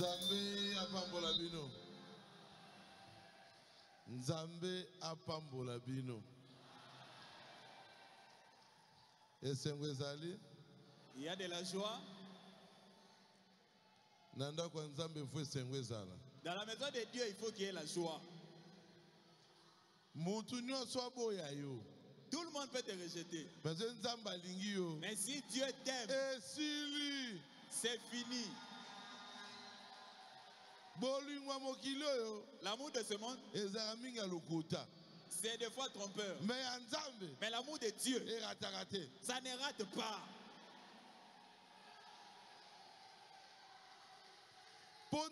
Nzambe apambola bino. Nzambe apambola bino. Esengwezali. Il y a de la joie. Nanda kwa Nzambe fwe esengwezala. Dans la maison de Dieu, il faut qu'il y ait la joie. Mutu nyonso aboya yo. Tout le monde peut te rejeter. Mais si Dieu t'aime, c'est fini. L'amour de ce monde, c'est des fois trompeur. Mais l'amour de Dieu, ça ne rate pas. Pour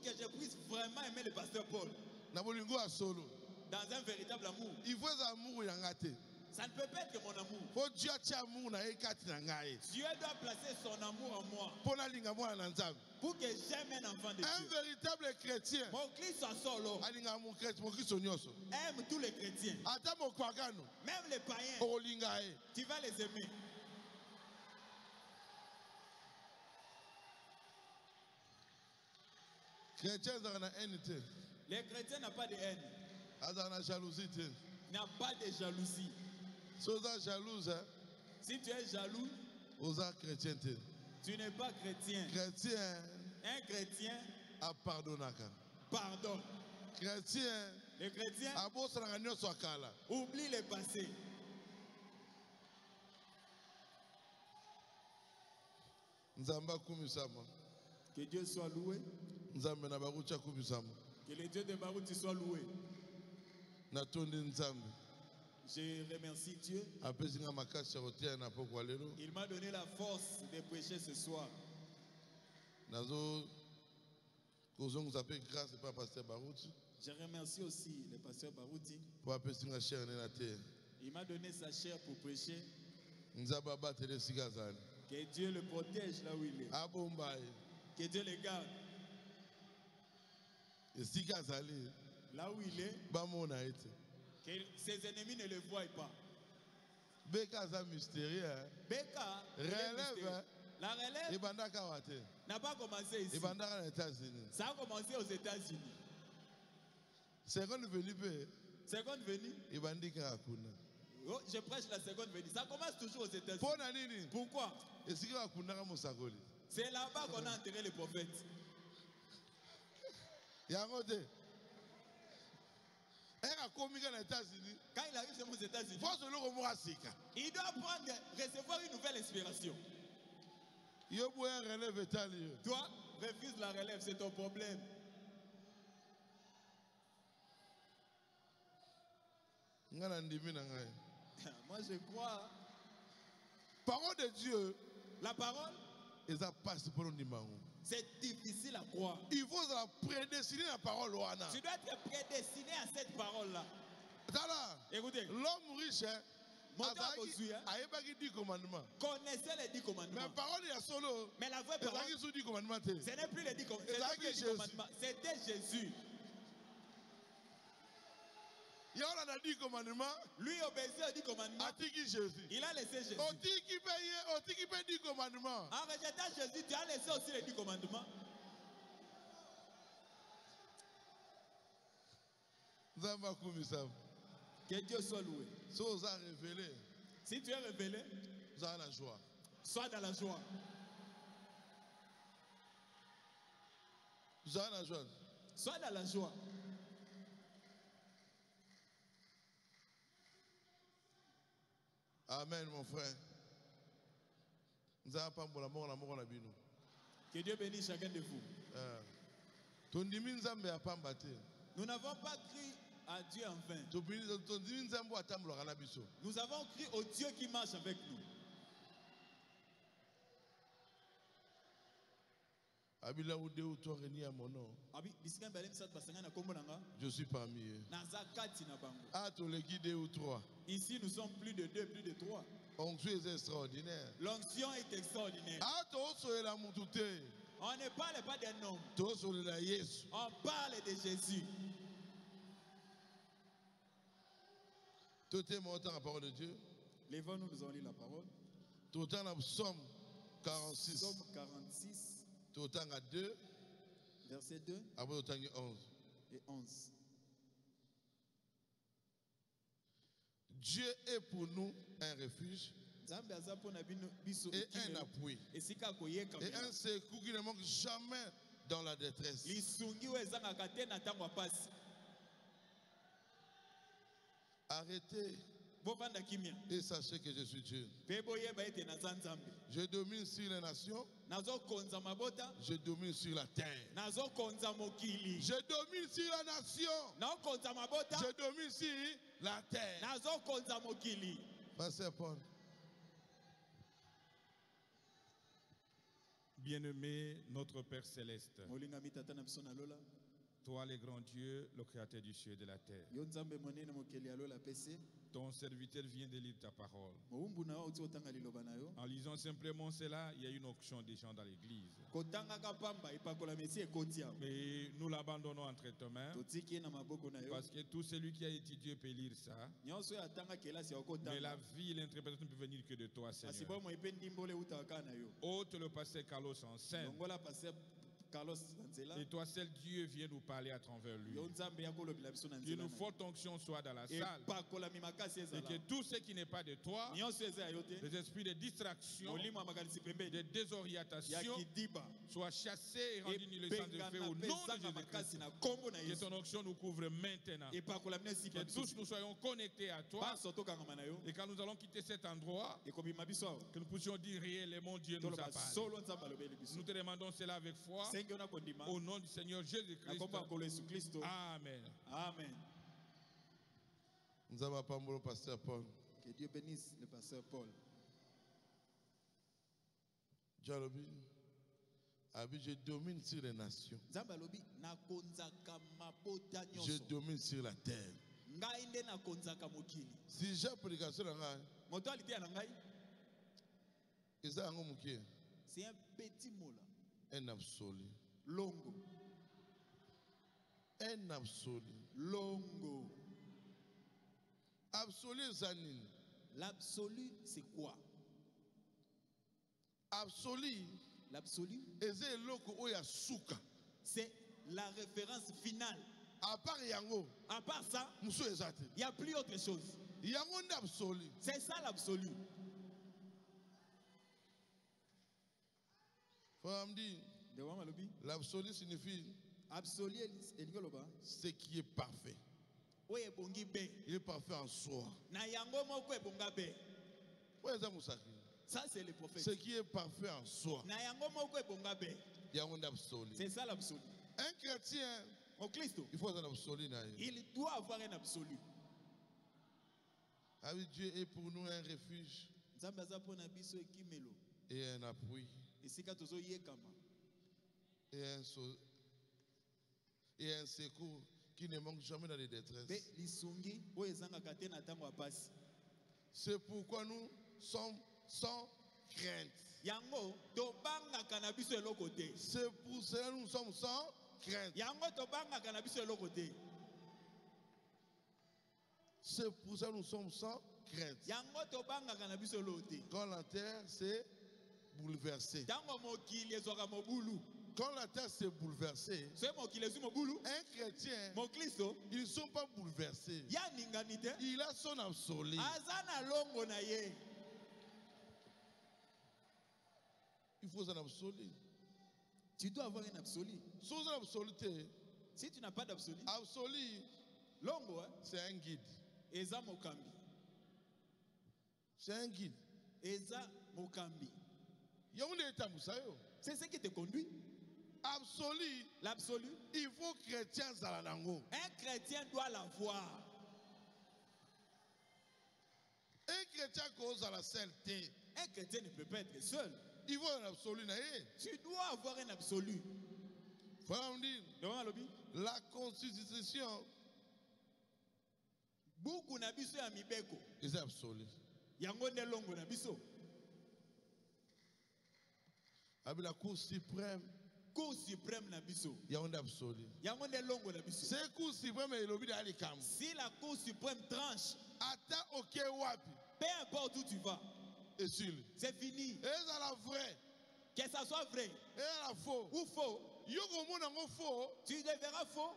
que je puisse vraiment aimer le pasteur Paul, dans un véritable amour, il faut amour. Ça ne peut pas être mon amour. Dieu doit placer son amour en moi pour que j'aime un enfant de Dieu. Un véritable chrétien aime tous les chrétiens. Même les païens, tu vas les aimer. Les chrétiens n'ont pas de haine. Il n'y a pas de jalousie. Si tu es jaloux, tu n'es pas chrétien. Un chrétien pardonne. Les chrétiens oublient le passé. Que Dieu soit loué. Que le Dieu de Barouti soit loué. Je remercie Dieu. Il m'a donné la force de prêcher ce soir. Je remercie aussi le pasteur Barouti. Il m'a donné sa chair pour prêcher. Que Dieu le protège là où il est. Que Dieu le garde. Là où il est, que ses ennemis ne le voient pas. Beka mystérieux. Beka relève. La relève n'a pas commencé ici. Ça a commencé aux États-Unis. Seconde venue. Oh, je prêche la seconde venue. Ça commence toujours aux États-Unis. Pourquoi? C'est là-bas qu'on a enterré les prophètes. Quand il arrive aux États-Unis, il doit recevoir une nouvelle inspiration. Toi, refuse la relève, c'est ton problème. Moi, je crois. Parole de Dieu. La parole. C'est difficile à croire. Il faut prédestiner la parole. Tu dois être prédestiné à cette parole-là. Écoutez. L'homme riche connaissait les 10 commandements. Mais la vraie parole, ce n'est plus les 10 commandements. C'était Jésus. Lui obéissait aux 10 commandements. Il a laissé Jésus. En rejetant Jésus, tu as laissé aussi les 10 commandements. Que Dieu soit loué. Si tu es révélé, sois dans la joie. Sois dans la joie. Sois dans la joie. Amen, mon frère. Que Dieu bénisse chacun de vous. Nous n'avons pas cru à Dieu en vain. Nous avons cru au Dieu qui marche avec nous. Je suis parmi eux. Ici, nous sommes plus de 2, plus de 3. L'onction est extraordinaire. L'onction est extraordinaire. On ne parle pas d'un homme. On parle de Jésus. Tout est montant la parole de Dieu. Lèvons-nous, nous allons lire la parole. Tout est dans Psaume 46. Psaume 46. Totanga 2. Verset 2. Après Totanga 11. Et 11. Dieu est pour nous un refuge et un appui. Et un secours qui ne manque jamais dans la détresse. Arrêtez et sachez que je suis Dieu. Je domine sur les nations. Je domine sur la terre. Je domine sur la nation. Je domine sur la terre. Pasteur Paul. Bien-aimé notre Père Céleste, toi le grand Dieu, le créateur du ciel et de la terre, ton serviteur vient de lire ta parole. En lisant simplement cela, il y a une onction des gens dans l'église. Mais nous l'abandonnons entre tes mains, parce que tout celui qui a étudié peut lire ça. Mais la vie et l'interprétation ne peuvent venir que de toi, Seigneur. Ôte le pasteur Carlos en scène. Et toi seul Dieu viens nous parler à travers lui. Que nos fortes onctions soient dans la salle. Et que tout ce qui n'est pas de toi, les esprits de distraction, de désorientation, soient chassés et rendus nul sans effet au nom de Jésus-Christ. Que ton onction nous couvre maintenant. Que tous nous soyons connectés à toi. Et quand nous allons quitter cet endroit, que nous puissions dire réellement Dieu nous a parlé. Nous te demandons cela avec foi. Au nom du Seigneur Jésus-Christ. Amen. Amen. Nous avons pas le pasteur Paul. Que Dieu bénisse le pasteur Paul. Je domine sur les nations. Je domine sur la terre. Si j'ai prédication, c'est un petit mot là. Un absolu. Longo. Un absolu. Longo. Absolu Zanine. L'absolu, c'est quoi? Absolu. L'absolu, c'est la référence finale. À part Yango. À part ça, il n'y a plus autre chose. C'est ça l'absolu. L'absolu signifie ce qui est parfait. Il est parfait en soi. Ça, c'est le prophète. Ce qui est parfait en soi. C'est ça l'absolu. Un chrétien, il faut un absolu. Il doit avoir un absolu. Ah oui, Dieu est pour nous un refuge et un appui. Et un secours qui ne manque jamais dans les détresses. C'est pourquoi nous sommes sans crainte. C'est pour cela que nous sommes sans crainte. C'est pour ça que nous sommes sans crainte. Quand la terre s'est bouleversée. Quand la terre s'est bouleversée, un chrétien, ils ne sont pas bouleversés. Il a son absolu. Il faut un absolu. Tu dois avoir un absolu. Sans absoluté, si tu n'as pas d'absolu, absolu, c'est un guide. C'est un guide. C'est ce qui te conduit. Absolu. L'absolu. Il faut chrétien Zalanango. Un chrétien doit l'avoir. Un chrétien cause à la seulté. Un chrétien ne peut pas être seul. Il faut un absolu. Tu dois avoir un absolu. La constitution. Beaucoup na biso ya mibeko. C'est absolu. Yango ne longo na biso. Avec la Cour suprême. Cour suprême na biso. Yango absolu. Yango ne longo na biso. C'est Cour suprême et lobby d'aller kam. Si la Cour suprême tranche, ata ok wapi. Peu importe où tu vas. Et sur. C'est fini. Et ça la vraie. Que ça soit vrai ou faux, tu le verras faux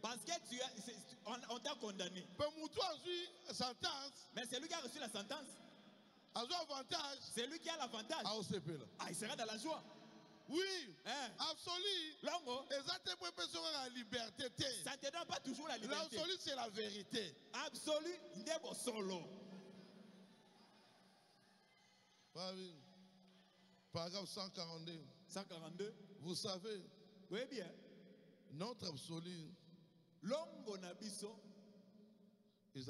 parce que on t'a condamné. Mais c'est lui qui a reçu la sentence. C'est lui qui a l'avantage. Il sera dans la joie. Oui, absolu. Ça ne te donne pas toujours la liberté. L'absolu, c'est la vérité. Absolu, n'est solo. Paragraphe 142. 142. Vous savez, oui bien, notre absolu, longo nabiso, si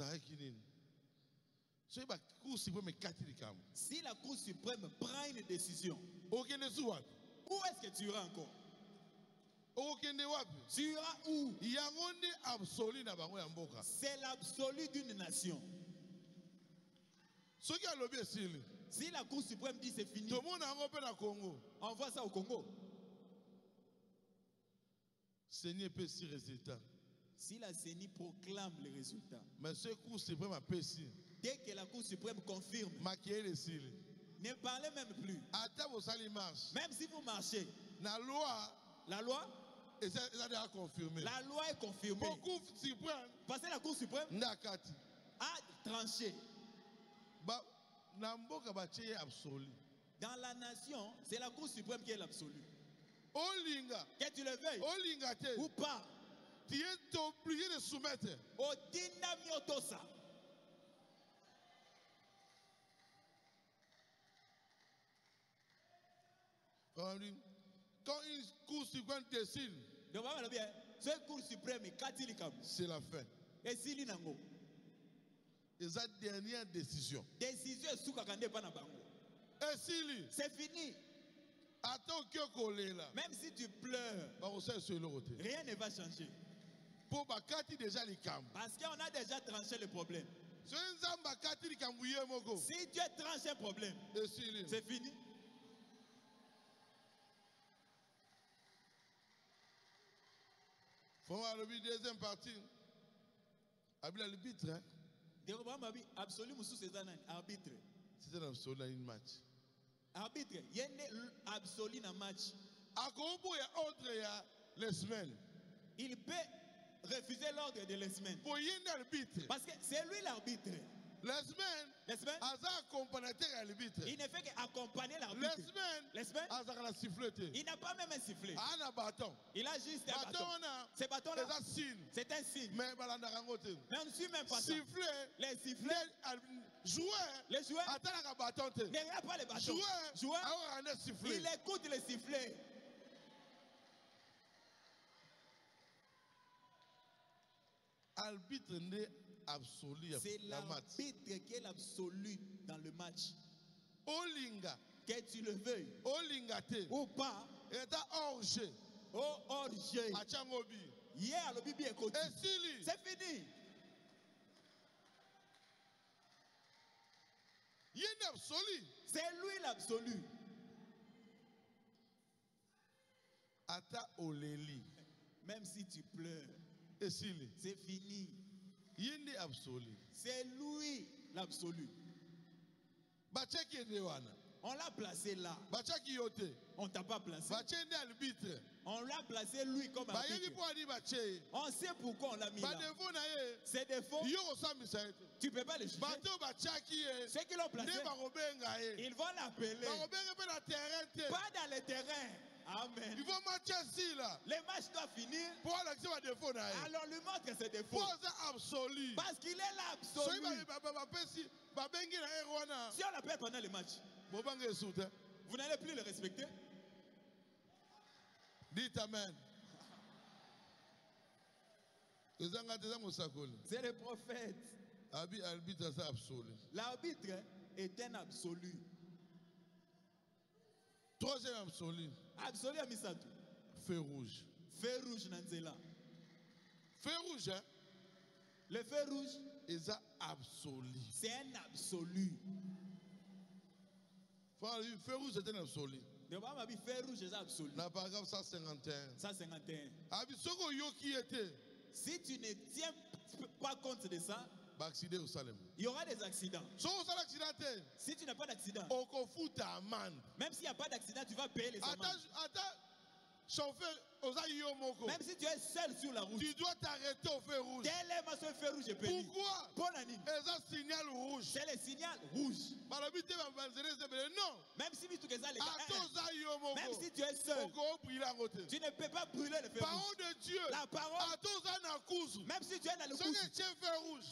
la Cour suprême prend une décision, où est-ce que tu iras encore? Tu iras où? C'est l'absolu d'une nation. Si la Cour suprême dit c'est fini, on voit ça au Congo. Seigneur peut si résultat. Si la CENI proclame les résultats, mais ce Cour suprême a péché. Dès que la Cour suprême confirme, ne parlez même plus. Même si vous marchez, la loi est confirmée. La loi est confirmée. Parce que la Cour suprême a tranché. Dans la nation, c'est la Cour suprême qui est l'absolu. Que tu le veuilles ou pas, tu es obligé de soumettre. Quand une Cour suprême décide, c'est la fin. Et si la dernière décision. C'est fini. Même si tu pleures, rien ne va changer. Parce qu'on a déjà tranché le problème. Si tu as tranché un problème, c'est fini. Deuxième partie. L'arbitre. Arbitre. C'est un absolu dans une match. Arbitre, il y a un absolu dans un match. Il peut refuser l'ordre de la semaine. Parce que c'est lui l'arbitre. La semaine, il ne fait qu'accompagner l'arbitre. La semaine, il n'a pas même un sifflet. Il a juste un bâton. Ce bâton-là, c'est un signe. Mais on ne suit même pas ça. Les sifflets, les joueurs ne regardent pas les bâtons. Il écoute les sifflets. C'est l'arbitre qui est l'absolu dans le match. Que tu le veuilles ou pas, hors-jeu. Hier, le bibi est côté. C'est fini. C'est lui l'absolu. Même si tu pleures, c'est fini. C'est lui l'absolu. On l'a placé là. On ne t'a pas placé. On l'a placé lui comme arbitre. On sait pourquoi on l'a mis là. Ses défauts, tu ne peux pas les juger. Ceux qui l'ont placé, ils vont l'appeler. Pas dans le terrain. Amen. Les matchs doivent finir. Alors lui montre ses défauts. Parce qu'il est l'absolu. Si on l'appelle pendant les matchs, vous n'allez plus le respecter. Dites Amen. C'est le prophète. L'arbitre est un absolu. Troisième absolu. Absolu à Misato. Feu rouge. Feu rouge Nanzela. Feu rouge, hein? Le feu rouge est absolu. C'est un absolu. Feu rouge est un absolu. Le feu rouge est absolu. Dans le paragraphe 151. 151. Si tu ne tiens pas compte de ça, Il y aura des accidents. Si tu n'as pas d'accident, même s'il n'y a pas d'accident, tu vas payer les amendes. Même si tu es seul sur la route, tu dois t'arrêter au feu rouge. Pourquoi? C'est le signal rouge. Non. Même si tu es seul, tu ne peux pas brûler le feu rouge. De Dieu. La parole. Même si tu es dans le rouge,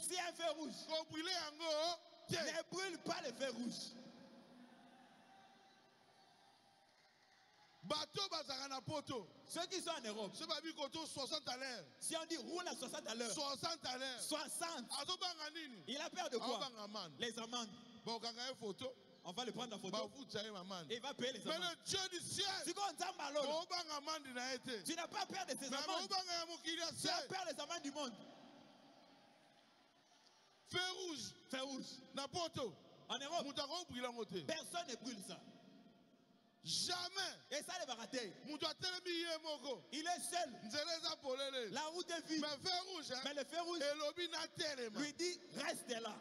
si un feu rouge, ne brûle pas le feu rouge. Ceux qui sont en Europe, 60 à l'heure. Si on dit roule à 60 à l'heure, 60 à l'heure. 60. Il a peur de quoi? Les amendes. On va le prendre en photo. Et il va payer les amendes. Mais le Dieu du ciel, tu n'as pas peur de ces amendes. Tu as peur des amendes du monde. Feu rouge. Feu rouge. En Europe, personne ne brûle ça. Jamais. Et ça, il va rater. Il est seul. La route est vide. Mais le feu rouge lui dit, reste là.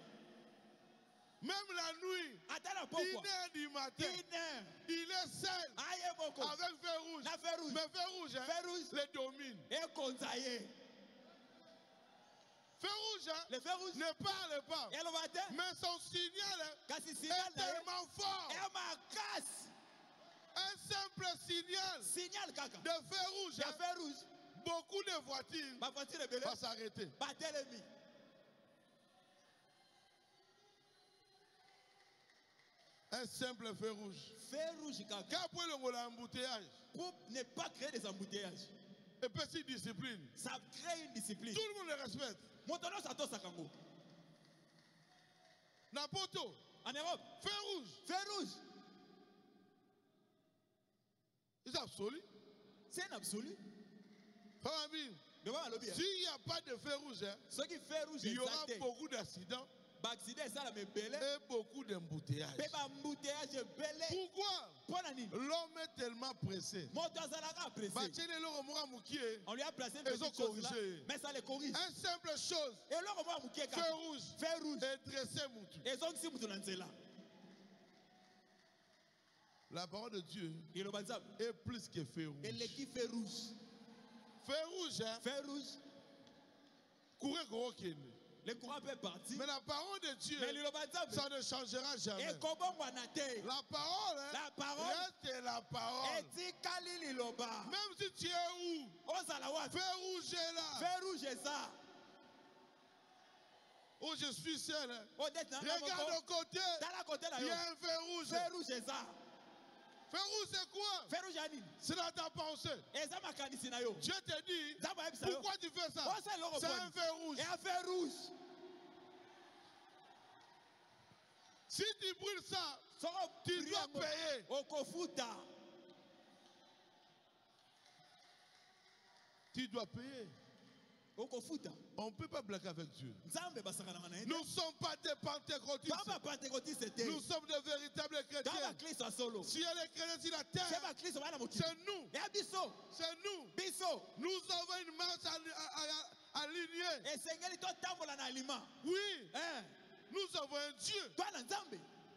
Même la nuit, 1h du matin, il est seul avec feu rouge. Mais feu rouge, les domine. Feu rouge, le feu rouge ne parle pas. Mais son signal est tellement fort. Un simple signal de feu rouge, beaucoup de voitures vont s'arrêter. Un simple feu rouge. Pour ne pas créer des embouteillages. Et petite discipline. Ça crée une discipline. Tout le monde le respecte. N'importe. En Europe. Feu rouge. Feu rouge. C'est absolu. C'est un absolu. S'il n'y a pas de feu rouge, il y aura beaucoup d'accidents et beaucoup d'embouteillages. Pourquoi? L'homme est tellement pressé. On lui a placé une petite chose là, mais ça les corrige. Un simple chose. Feu rouge. Et dresser Moutou. La parole de Dieu est plus que feu rouge. Feu rouge, feu rouge. Le courant peut partir. Mais la parole de Dieu, ça ne changera jamais. La parole reste la parole. Même si tu es où? Feu rouge est là. Oh, je suis seul. Regarde au côté. Il y a un feu rouge. Feu rouge, c'est quoi? C'est dans ta pensée. Dieu te dit, pourquoi tu fais ça? C'est un feu rouge. Si tu brûles ça, tu dois payer. Tu dois payer. On ne peut pas blaguer avec Dieu. Nous ne sommes pas des pentecôtistes. Nous sommes de véritables chrétiens. Si elle est chrétienne sur la terre, c'est nous. C'est nous. Nous avons une marche alignée. Oui. Nous avons un Dieu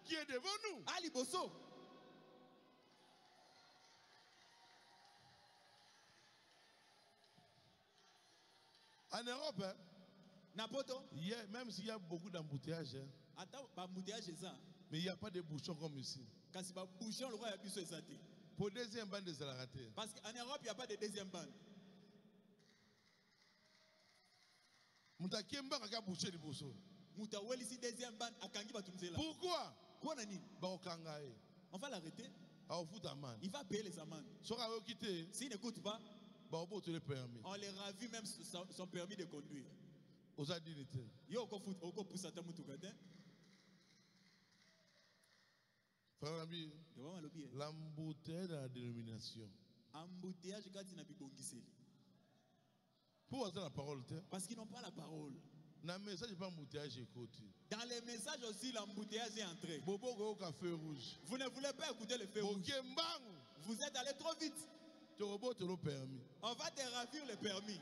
qui est devant nous. En Europe, même s'il y a beaucoup d'embouteillages, mais il n'y a pas de bouchons comme ici. Pour deuxième bande, de la rater. Parce qu'en Europe, il n'y a pas de deuxième bande. Pourquoi? On va l'arrêter. Il va payer les amendes. S'il n'écoute pas, on les ravit même son permis de conduire. L'embouteillage dans la dénomination. Pourquoi la parole? Parce qu'ils n'ont pas la parole. Dans le message, pas embouteillage écouté. Dans les messages aussi, l'embouteillage est entré. Vous ne voulez pas écouter le feu rouge. Vous êtes allé trop vite. On va te ravir le permis.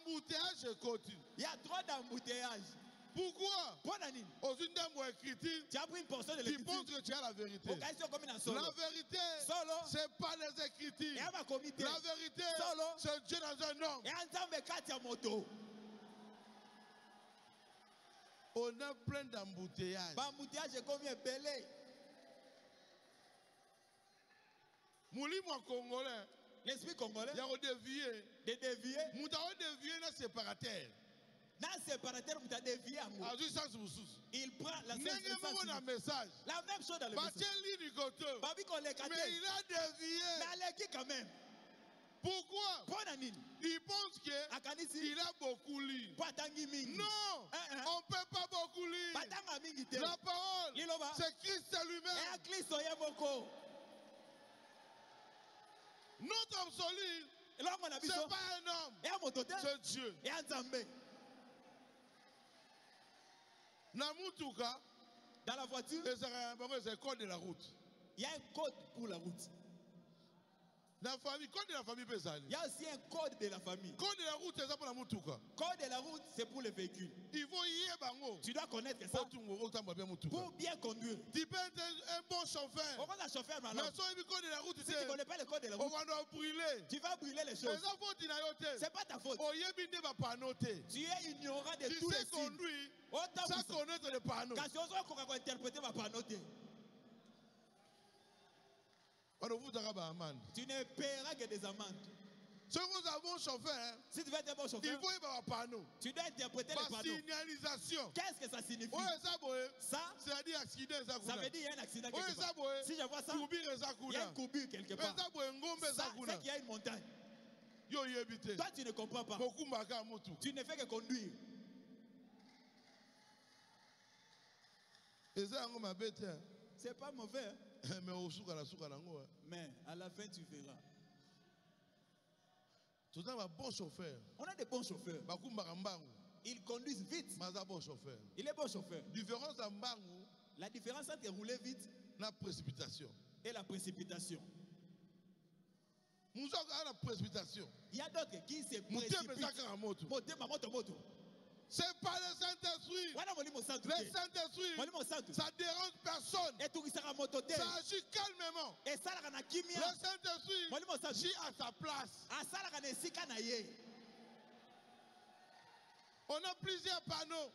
Il y a trop d'embouteillages. Pourquoi? Tu as pris une portion de l'écriture. Tu penses que tu as la vérité. La vérité, ce n'est pas les écritures. La vérité, c'est Dieu dans un homme. On a plein d'embouteillages. L'esprit congolais. Il y a dévié. De dévier. Dévié dans séparateur. Dans séparateur, vous avez dévié à moi. Il prend la message. La même chose dans le message. Mais il a dévié. Mais quand même. Pourquoi? Il pense qu'il a beaucoup lu. Non, on ne peut pas beaucoup lire. La parole, c'est Christ lui-même. Notre absolu, ce n'est pas un homme, c'est Dieu. Dans la voiture, c'est le code de la route. Il y a un code pour la route. La famille, code de la famille, il y a aussi un code de la famille. Code de la route, c'est pour la moutouka. Code de la route, c'est pour les véhicules. Il faut y aller. Tu dois connaître ça pour bien conduire. Tu peux être un bon chauffeur. Mais si tu ne connais pas le code de la route, tu vas brûler les choses. Ce n'est pas ta faute. Tu es ignorant de tous les signes. Sans connaître les panneaux. Tu ne paieras que des amendes. Si vous avez un chauffeur, si tu veux être un bon chauffeur, il faut y avoir un panneau. Tu dois interpréter les panneaux. Signalisation. Qu'est-ce que ça signifie? Ça, ça veut dire accident. Ça veut dire qu'il y a un accident quelque part. Si je vois ça, il y a un coubure quelque part. Ça, c'est qu'il y a une montagne. Toi, tu ne comprends pas. Tu ne fais que conduire. C'est pas mauvais. Mais à la fin, tu verras. On a des bons chauffeurs. Ils conduisent vite. Il est bon chauffeur. La différence entre rouler vite et la précipitation. Il y a d'autres qui se précipitent. C'est pas le Saint-Esprit. Le Saint-Esprit, ça dérange personne. Ça agit calmement. Le Saint-Esprit agit à sa place. On a plusieurs panneaux.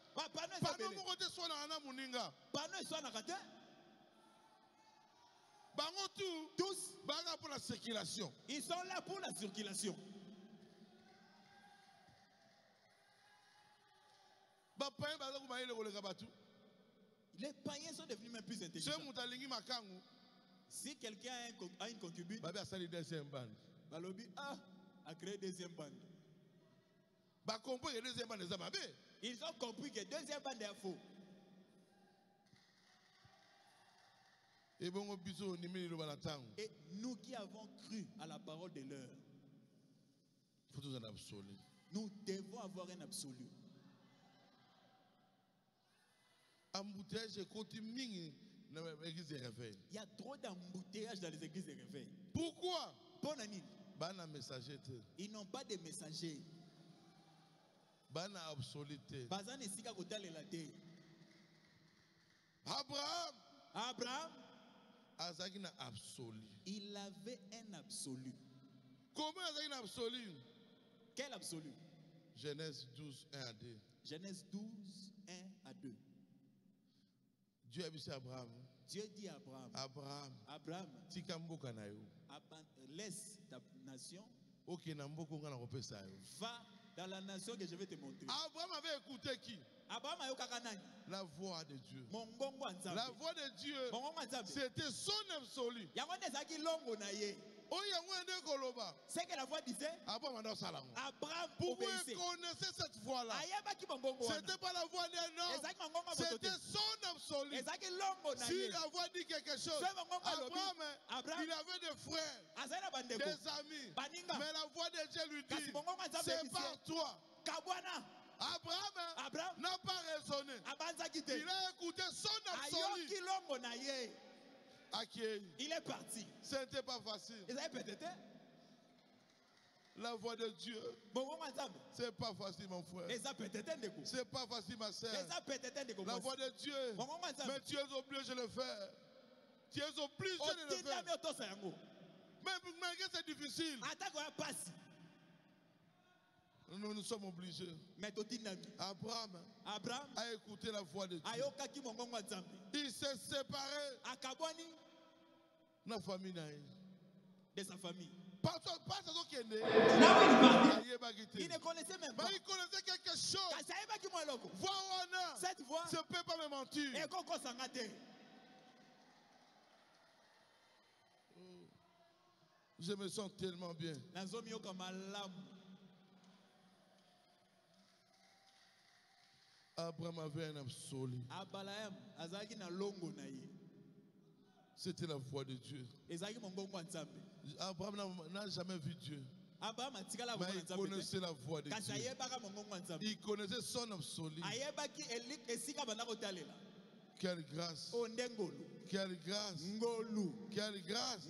Panneaux tous pour la circulation. Ils sont là pour la circulation. Les païens sont devenus même plus intelligents. Si quelqu'un a une concubine, Balobi a créé deuxième bande. Ils ont compris que deuxième bande est faux. Et nous qui avons cru à la parole de l'heure, nous devons avoir un absolu. Il y a trop d'embouteillages dans les églises de réveil. Pourquoi? Ils n'ont pas de messagers. Abraham, il avait un absolu. Comment un absolu? Quel absolu? Genèse 12, 1 à 2. Genèse 12, 1 à 2. Dieu a dit à Abraham. Dieu dit à Abraham. Abraham. Laisse ta nation. Va dans la nation que je vais te montrer. Abraham avait écouté qui? La voix de Dieu. La voix de Dieu, c'était son absolu. C'est que la voix disait, Abraham pouvait connaître cette voix-là. C'était pas la voix d'un homme, c'était son absolu. Si la voix dit quelque chose, Abraham, il avait des frères, des amis. Mais la voix de Dieu lui dit, c'est par toi. Abraham n'a pas raisonné. Il a écouté son absolu. Il est parti. Ce n'était pas facile. La voix de Dieu, c'est pas facile, mon frère. C'est pas facile, ma soeur. La voix de Dieu, mais tu es obligé de le faire. Tu es obligé de le faire. Même malgré que c'est difficile, nous sommes obligés. Abraham a écouté la voix de Dieu. Il s'est séparé de sa famille. Pas qui est né. Il ne connaissait même pas. Mais il connaissait quelque chose. Cette voix ne peut pas me mentir. Je me sens tellement bien. Abraham avait un absolu. C'était la voix de Dieu. Abraham n'a jamais vu Dieu. Mais il connaissait la voix de Dieu. Il connaissait son absolu. Quelle grâce. Quelle grâce. Quelle grâce.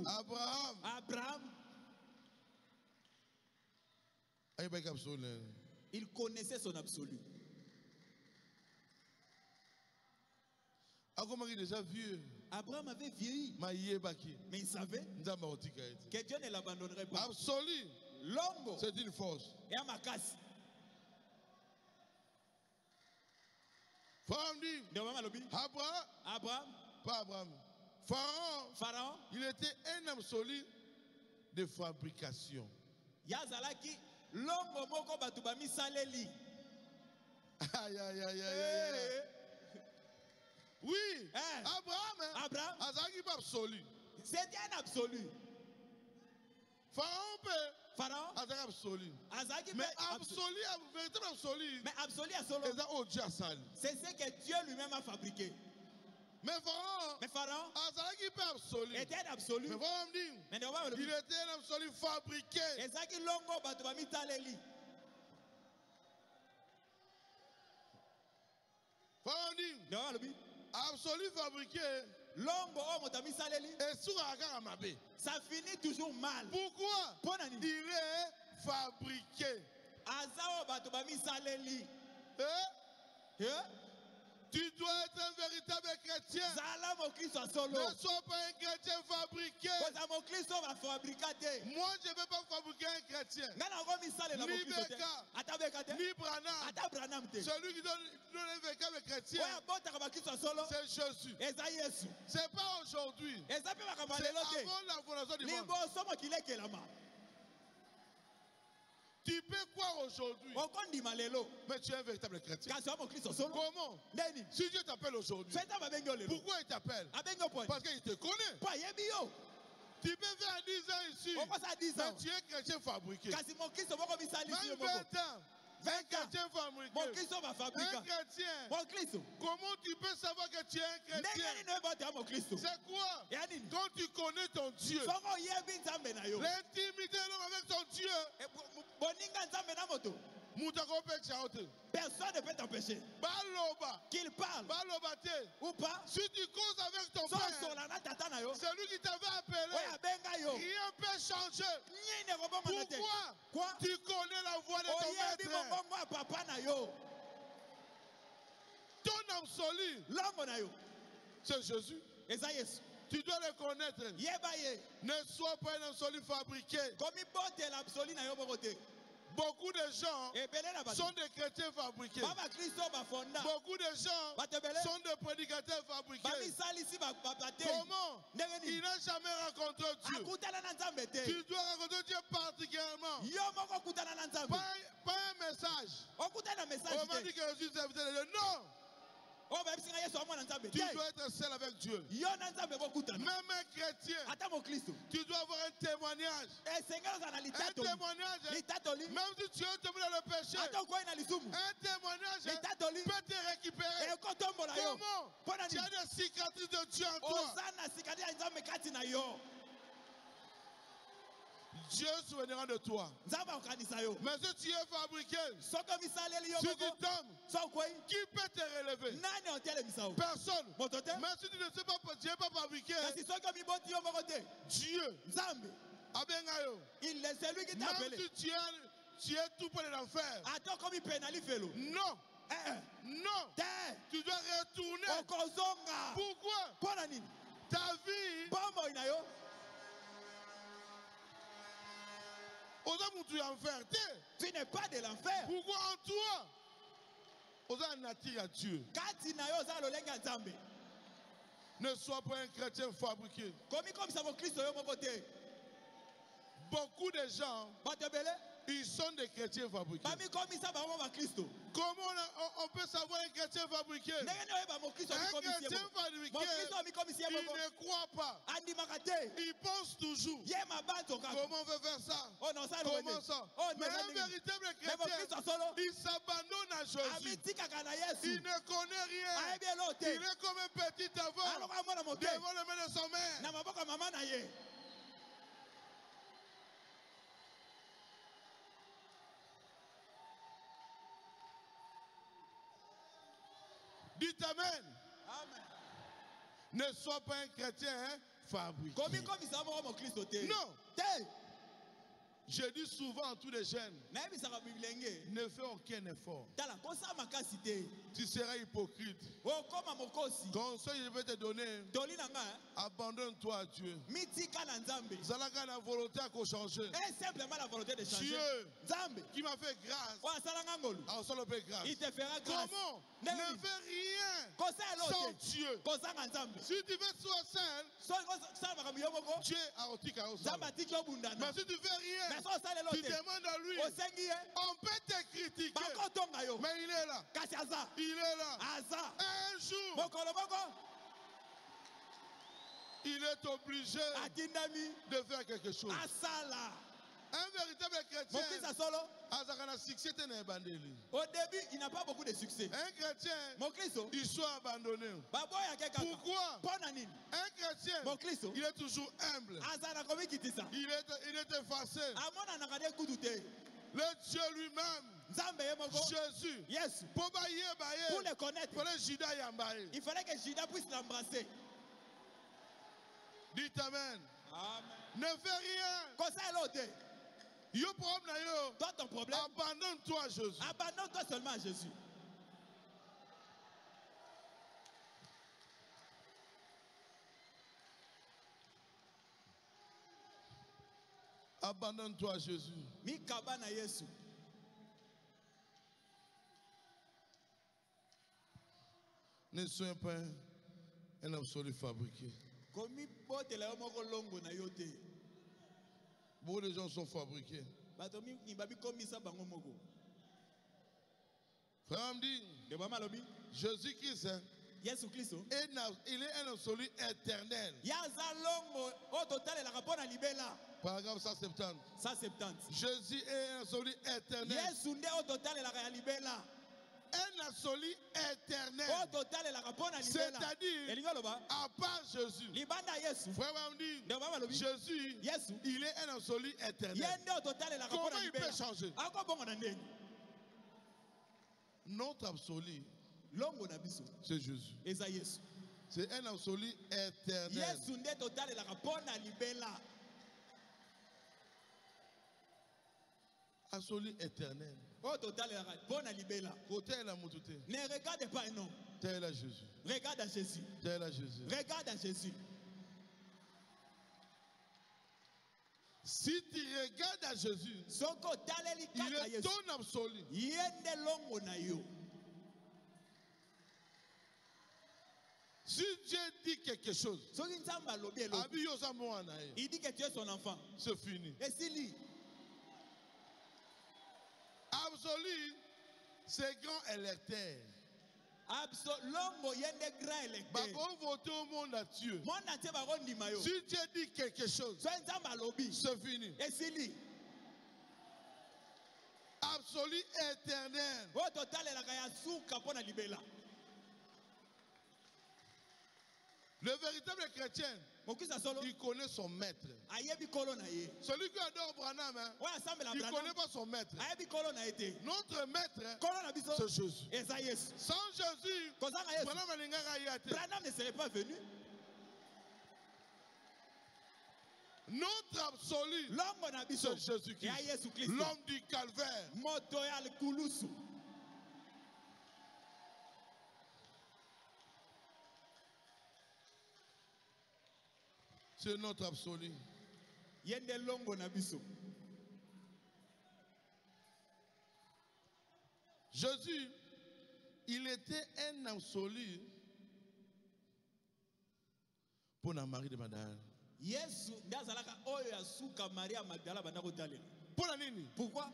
Abraham. Il connaissait son absolu. Abraham avait vieilli. Mais il savait que Dieu ne l'abandonnerait pas. Absolu. C'est une force. Et à ma casse. Abraham. Pas Abraham. Pharaon. Il était un absolu de fabrication. Yazalaki longo moko batubami saleli. Aïe aïe aïe aïe. Oui, Abraham, absolu. C'était un absolu. Pharaon, absolu. Mais absolu, véritable absolu. Mais absolu c'est ce que Dieu lui-même a fabriqué. Mais Pharaon, était un absolu. Mais il était un absolu fabriqué. Pharaon absolu fabriqué. Et ça finit toujours mal. Pourquoi? Il est fabriqué. Tu dois être un véritable chrétien. Ne sois pas un chrétien fabriqué. Moi, je ne vais pas fabriquer un chrétien. Ni Beka, ni Branham. Celui qui donne un véritable chrétien, c'est Jésus. Ce n'est pas aujourd'hui. C'est avant la fondation du monde. Tu peux croire aujourd'hui, mais tu es un véritable chrétien. Comment? Si Dieu t'appelle aujourd'hui, pourquoi il t'appelle? Parce qu'il te connaît. Tu peux faire 10 ans ici, mais tu es chrétien fabriqué. Même 20 ans. Un chrétien fabriqué. Un chrétien. Comment tu peux savoir que tu es un chrétien? C'est quoi? Quand tu connais ton Dieu, l'intimité avec ton Dieu, personne ne peut t'empêcher qu'il parle ou pas. Si tu causes avec ton père, c'est lui qui t'avait appelé. Rien ne peut changer. Pourquoi? Tu connais la voix de ton maître. Ton absolu, c'est Jésus. Tu dois le connaître. Ne sois pas un absolu fabriqué. Beaucoup de gens sont des chrétiens fabriqués. Beaucoup de gens sont des prédicateurs fabriqués. Comment? Il n'a jamais rencontré Dieu. Tu dois rencontrer Dieu particulièrement. Pas un message. On va dire que Jésus est venu. Non! Tu dois être seul avec Dieu. Même un chrétien, tu dois avoir un témoignage. Un témoignage, même si tu es tombé dans le péché, un témoignage peut te récupérer. Comment? Tu as des cicatrices de Dieu en toi. Dieu se souviendra de toi. Mais si tu es fabriqué, si tu tombes, qui peut te relever? Personne. Mais si tu ne sais pas, tu n'es pas fabriqué, Dieu C'est lui qui t'a appelé. Même si tu es tout près de l'enfer. Attends comme il pénalise le. Non. Non. Tu dois retourner. Pourquoi? Ta vie. Tu n'es pas de l'enfer. Pourquoi en toi? On a attire à Dieu. Ne sois pas un chrétien fabriqué. Beaucoup de gens, ils sont des chrétiens fabriqués. Comment on peut savoir un chrétien fabriqué? Un chrétien fabriqué, il ne croit pas. Il pense toujours. Comment on veut faire ça? Comment ça? Mais un véritable chrétien, il s'abandonne à Jésus. Il ne connaît rien. Il est comme un petit enfant devant le main de son mère. Dites Amen. Ne sois pas un chrétien fabriqué. Non. Je dis souvent à tous les jeunes, ne fais aucun effort. Tu seras hypocrite. Conseil je vais te donner, abandonne-toi à Dieu. Zalaka la volonté à changer. Dieu qui m'a fait grâce, il te fera grâce. Comment? Ne fais rien sans Dieu. Si tu veux sois seul, Dieu a ôté. Mais si tu fais rien, tu demandes à lui, on peut te critiquer, mais il est là. Il est là. Un jour, il est obligé de faire quelque chose. Un véritable chrétien, au début, il n'a pas beaucoup de succès. Un chrétien, il soit abandonné. Pourquoi? Un chrétien, il est toujours humble. Il est effacé. Le Dieu lui-même, Jésus, pour le connaître, il fallait que Judas puisse l'embrasser. Dites Amen. Ne fais rien. Toi, ton problème, abandonne-toi à Jésus. Abandonne-toi seulement à Jésus. Abandonne-toi à Jésus. Ne sois pas un absolu fabriqué. Beaucoup de gens sont fabriqués. Frère me dit, Jésus-Christ, il est un absolu éternel. Paragraphe 170. Jésus est un absolu éternel. Un absolu éternel. C'est-à-dire, à part Jésus. Frère me dit, Jésus, il est un absolu éternel. Comment il peut changer? Notre absolu, c'est Jésus. C'est un absolu éternel. Absolu éternel. Ne regarde pas un homme. Tel à Jésus. Regarde à Jésus. Tel à Jésus. Regarde à Jésus. Si tu regardes à Jésus, il est ton absolu. Si Dieu dit quelque chose, il dit que tu es son enfant. C'est fini. Et s'il lit, absolu, c'est grand électeur. On vote au monde à Dieu. Si Dieu dit quelque chose, c'est fini. Et s'il lit, absolu éternel. Le véritable chrétien, il connaît son maître. Celui qui adore Branham, il ne connaît pas son maître. Notre maître, c'est Jésus. Sans Jésus, Branham ne serait pas venu. Notre absolu, c'est Jésus-Christ, l'homme du calvaire. C'est notre absolu. Jésus, il était un absolu pour la Marie de Magdala. Pourquoi?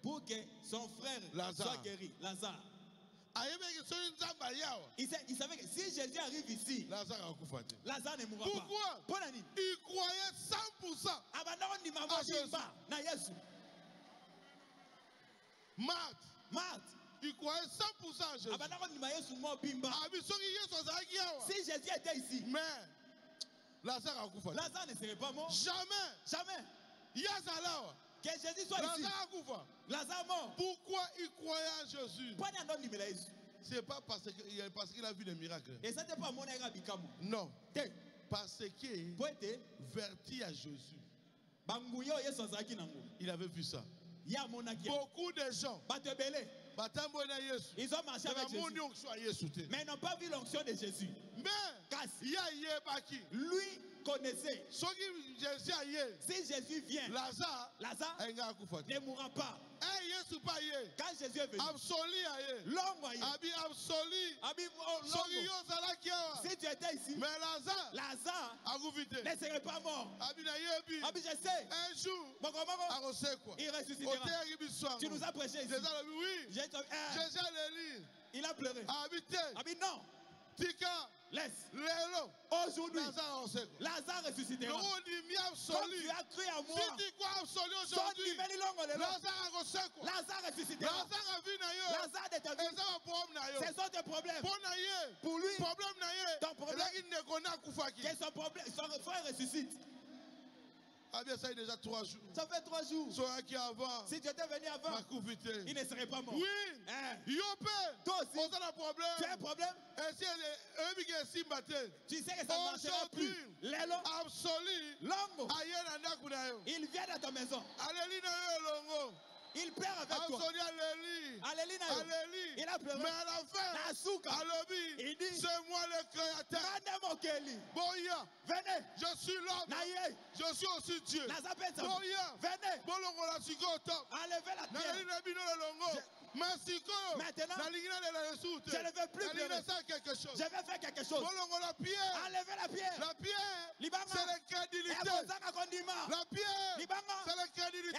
Pour que son frère soit guéri, Lazare. Il savait que si Jésus arrive ici, Lazare ne mourra pas. Pourquoi? Il croyait 100% à Jésus. Marthe, il croyait 100% à Jésus. Si Jésus était ici, mais Lazare ne serait pas mort. Jamais. Que Jésus soit ici. Lazare mort. Pourquoi il croyait à Jésus? C'est pas parce qu'il a vu des miracles. Non. Parce qu'il verti à Jésus. Il avait vu ça. Beaucoup de gens, ils ont marché avec Jésus, mais ils n'ont pas vu l'onction de Jésus. Mais lui connaissait. Si Jésus vient, Lazare ne mourra pas. Quand Jésus est venu, l'homme si tu étais ici, mais Lazare ne serait pas mort. Je sais, un jour, il ressuscitera. Tu nous as prêché ici. Il a pleuré. Non. Laisse. Aujourd'hui, Lazare ressuscitera. Comme tu as cru à moi, Lazare ressuscitera. Lazare de ta vie, c'est ça tes problèmes. Pour lui, ton problème, que son frère ressuscite. Ça fait déjà 3 jours. Ça fait 3 jours. Si tu étais venu avant, il ne serait pas mort. Oui. Toi aussi, tu as un problème. Tu sais que ça ne marchera plus. L'homme, il vient dans ta maison. Il pleure avec toi. Il a pleuré. Mais à la fin, il dit, c'est moi le créateur. Venez. Je suis l'homme. Je suis aussi Dieu. Venez. Enlevez la terre. Maintenant, je ne veux plus pleurer. Je vais faire quelque chose. Enlevez la pierre. La pierre, c'est l'incrédulité. La pierre, c'est l'incrédulité.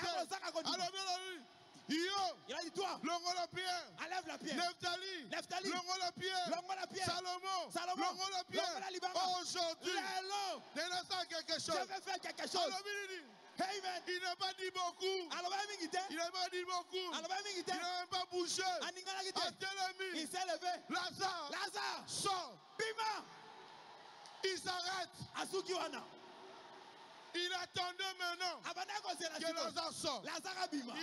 Il a dit toi, enlève la pierre. Nephtali, la pierre. Salomon, la pierre. Aujourd'hui, je vais faire quelque chose. Amen. Il n'a pas dit beaucoup. Il n'a pas dit beaucoup. Il n'a même pas bougé. Il s'est levé. Lazare sort. Bima. Il s'arrête. Il attendait maintenant que Lazare sorte. Il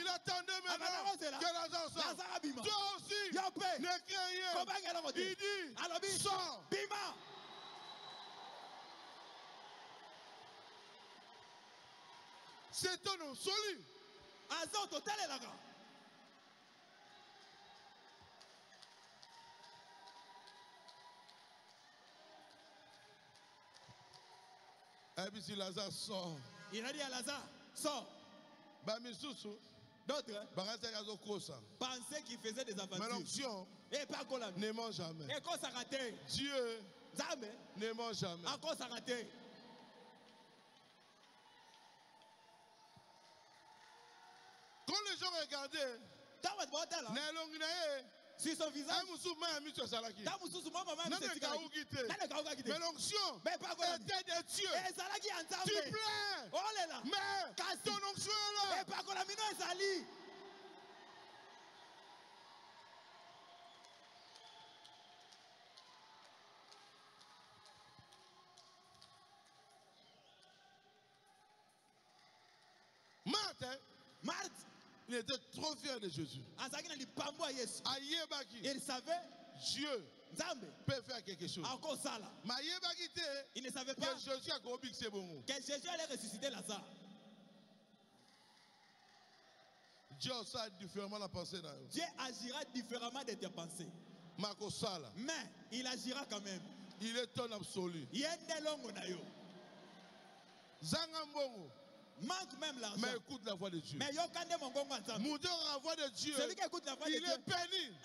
attendait maintenant que Lazare sorte. Toi aussi, ne crains rien. Il dit, sors. Bima. C'est ton nom, soli. Et puis si Lazare sort. Il a dit à Lazare, sors. D'autres pensaient qu'il faisait des aventures. Mais l'onction ne ment jamais. Dieu ne ment jamais. Quand les gens regardaient, sur son visage, mais l'onction était de Dieu. Tu plains, mais ton onction est là. Marthe, il était trop fier de Jésus. Il savait Dieu peut faire quelque chose. Il ne savait pas que Jésus allait ressusciter Lazare. Dieu agira différemment de tes pensées. Mais il agira quand même. Il est ton absolu. Manque même l'argent. Mais écoute la voix de Dieu. Mais la voix de Dieu. Celui qui écoute la voix de Dieu, il est béni.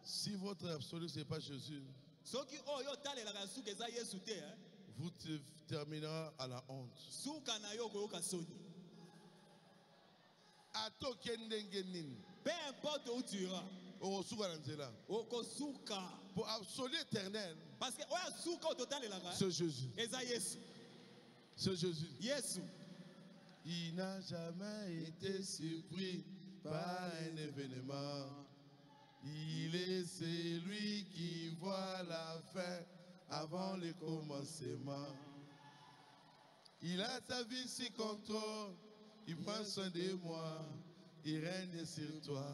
Si votre absolu ce n'est pas Jésus, vous terminerez à la honte. Peu importe où tu iras, pour absolu éternel, parce que c'est Jésus. C'est Jésus. Il n'a jamais été surpris par un événement. Il est celui qui voit la fin avant le commencement. Il a ta vie sous contrôle. Il prend soin de moi. Il règne sur toi.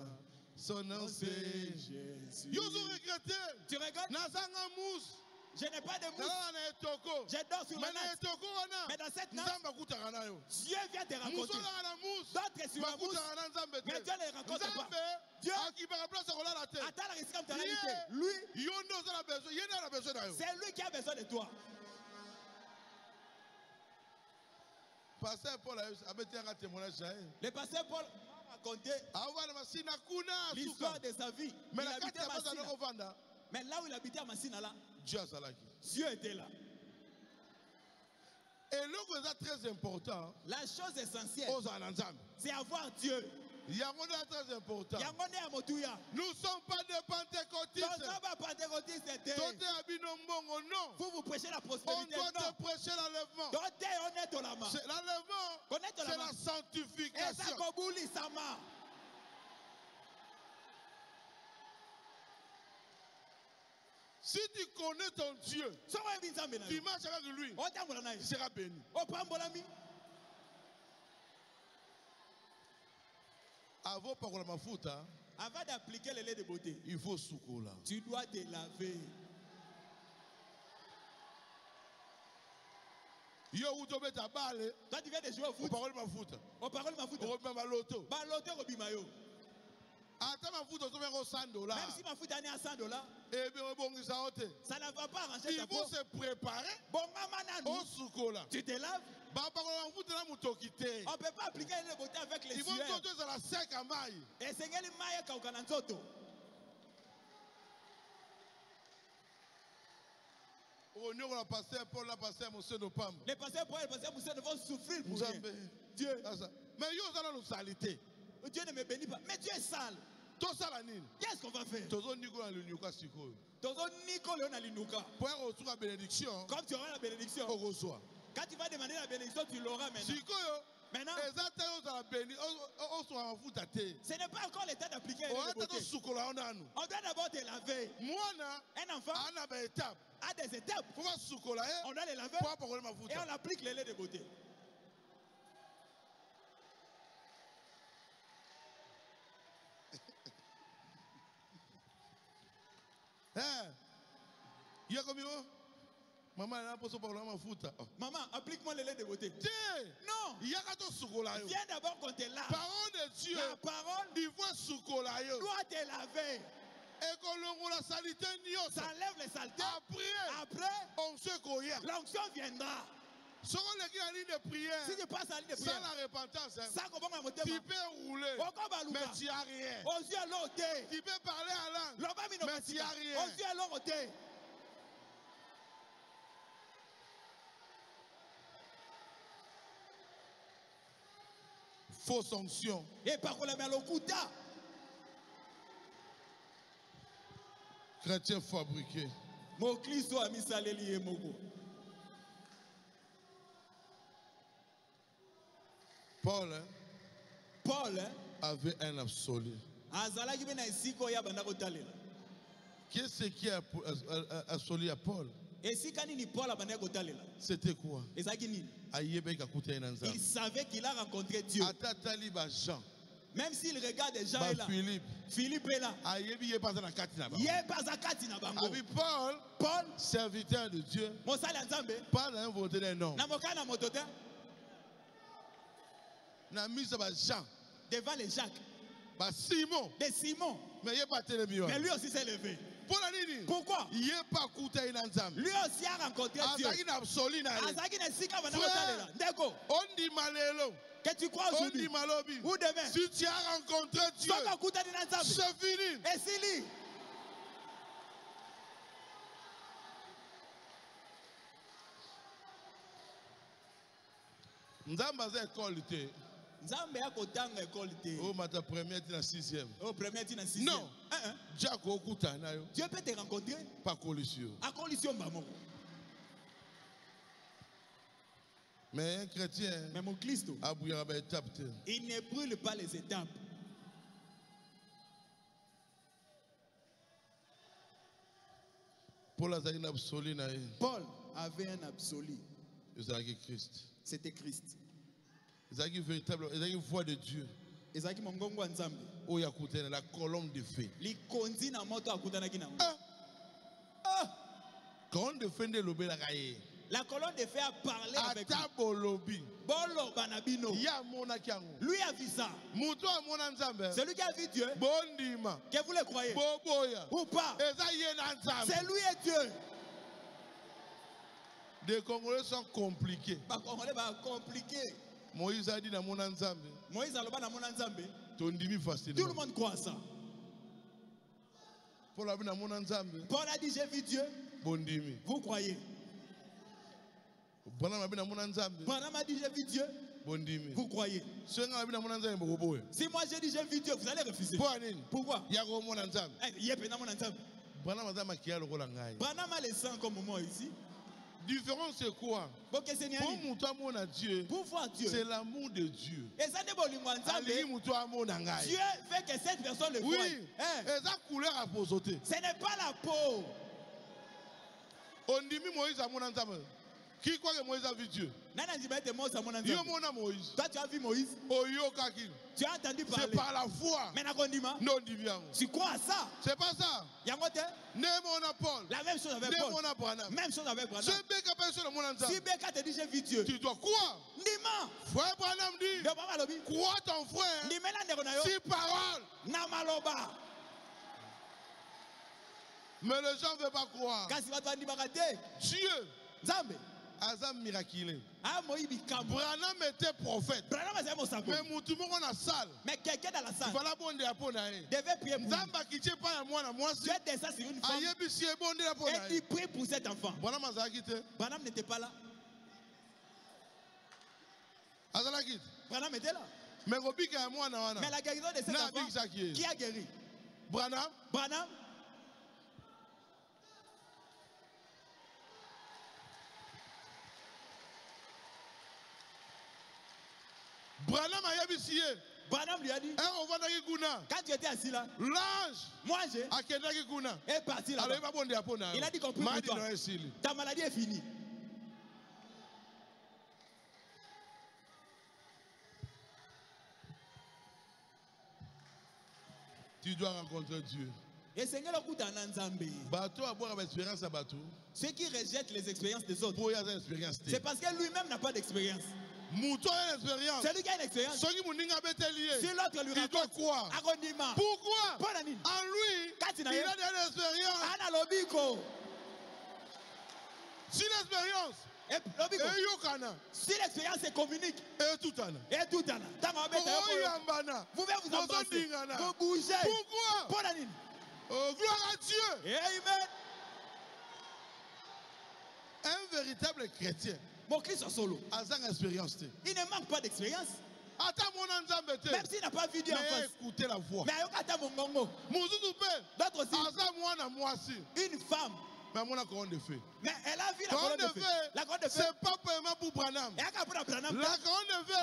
Son nom c'est Jésus. Tu regardes? Je n'ai pas de mousse. Je dors sur la natte. Mais dans cette natte, Dieu vient te raconter. D'autres sur la mousse. Mais Dieu ne les raconte pas. Dieu, attends la risque comme tu as dit. Lui, c'est lui qui a besoin de toi. Pasteur Paul a un témoignage. Le pasteur Paul a raconté l'histoire de sa vie. Mais il habitait à Massina. Mais là où il habitait à Massina, là, Dieu était là. Et l'autre est très important. La chose essentielle, c'est avoir Dieu. Très important. Nous ne sommes pas des pentecôtistes. Vous prêchez la prospérité. On doit te prêcher l'enlèvement. L'enlèvement, c'est la sanctification. Si tu connais ton Dieu, tu marches avec lui, tu seras béni. Avant d'appliquer le lait de beauté, il faut soukola. Tu dois te laver. Toi tu viens de jouer au foot. Au parole ma foot. Même si ma foot est à $100, ça ne va pas arranger ta peau. Il faut se préparer. Tu te laves. On ne peut pas appliquer le beauté avec les sueurs. Et c'est quel maille kaukananzoto. Le pasteur Paul, le pasteur Moussé de Pam. Le pasteur Paul et le pasteur Moussé vont souffrir pour rien. Dieu. Mais il y a une saleté. Dieu ne me bénit pas. Mais Dieu est sale. Qu'est-ce qu'on va faire? Comme tu auras la bénédiction. Quand tu vas demander la bénédiction, tu l'auras maintenant. Ce n'est pas encore le temps d'appliquer les beautés. On doit d'abord te laver. Un enfant a des étapes. On doit les laver et on applique les laits de beauté. Maman, applique-moi le lait de beauté. Non. Viens d'abord qu'on te lave. Parole de Dieu. La parole doit te laver. Ça enlève les saletés. Après, l'onction viendra. Si tu passes à la ligne de prière, sans la repentance, tu peux rouler, mais tu n'as rien. Tu peux parler en langue, mais tu n'as rien. Fausse onction. Et par contre, la locuta. Chrétien fabriqué. Mon Christ a mis ça lié mogo. Paul avait un absolu. Qu'est-ce qui est absolu à Paul? C'était quoi? Il savait qu'il a rencontré Dieu. Même s'il regarde des gens là. Philippe est là. Paul, serviteur de Dieu, parle à un volonté d'un homme. Devant les Jacques. Simon. Mais lui aussi s'est levé. Pourquoi? Lui aussi a rencontré Dieu. Que tu crois aujourd'hui ou demain, si tu as rencontré Dieu, c'est fini. Et c'est lui. Oh, ma première tu na 6e. Oh, première tu na 6e. Non. Dieu peut te rencontrer. Pas collision. À collision maman. Mais un chrétien, mais mon Christ, il ne brûle pas les étapes. Paul avait un absolu. C'était Christ. Il a une véritable voix de Dieu. La colonne de feu. Colonne de feu de l'obé la gaye. La colonne de feu a parlé avec lui. Lui a vu ça. Celui qui a vu Dieu, que vous le croyez ou pas, c'est lui et Dieu. Les Congolais sont compliqués. Moïse a dit dans mon Nzambe. Tout le monde croit ça. Paul a dit j'ai vu Dieu. Vous croyez? Branham a dit j'ai vu Dieu. Vous croyez? Si moi j'ai dit j'ai vu Dieu, vous allez refuser. Pourquoi? Branham a le sang comme moi ici. Différence c'est quoi? Pour Dieu, c'est l'amour de Dieu. Dieu fait que cette personne le voie. Oui, ce n'est pas la peau. On dit Moïse à mon entame. Qui croit que Moïse a vu Dieu? Toi tu as vu Moïse? Tu as entendu parler? C'est par la foi. Non, tu crois à ça? C'est pas ça. Paul. La même chose avec Paul. Même chose avec Branham. Si Beka te dit j'ai vu Dieu, tu dois croire. Frère Branham dit, crois ton frère. Si parole. Mais les gens ne veulent pas croire. Dieu. Azam miraculeux. Branham était prophète. Mais Moutoumou on a salle. Mais quelqu'un dans la salle. Voilà bon de Aponae. Devait prier pour lui. Zamba qui tient pas à moi na moi. Dieu descend sur une femme. Et il prie pour cet enfant. Branham n'était pas là. Branham était là. Mais la guérison de cet enfant, qui a guéri? Branham. Branham lui a dit, quand tu étais assis là, l'ange est parti là. Il a dit qu'on prie pour toi. Ta maladie est finie. Tu dois rencontrer Dieu. Ceux qui rejettent les expériences des autres, c'est parce que lui-même n'a pas d'expérience. Celui qui a une expérience, si l'autre lui raconte, pourquoi? En lui, il a de l'expérience. Si l'expérience si l'expérience se communique, et tout vous pouvez vous embrasser, vous bougez. Pourquoi? Gloire à Dieu. Amen. Un véritable chrétien, il ne manque pas d'expérience. Même s'il n'a pas vu Dieu en face. Écoutez la voix. Mais d'autres aussi. Une femme Mais on a couronne de feu. Mais elle a vu la couronne de feu. La couronne de feu. C'est pas vraiment pour Branham. La couronne de feu,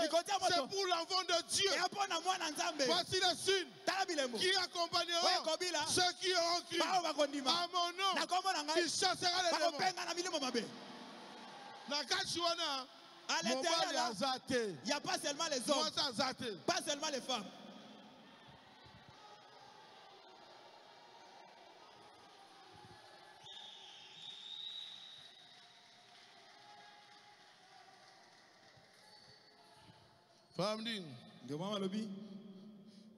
c'est pour l'enfant de Dieu. Voici les signes qui accompagneront ceux qui auront cru à mon nom. Qui chassera les démons. À l'intérieur, il n'y a pas seulement les hommes, pas seulement les femmes.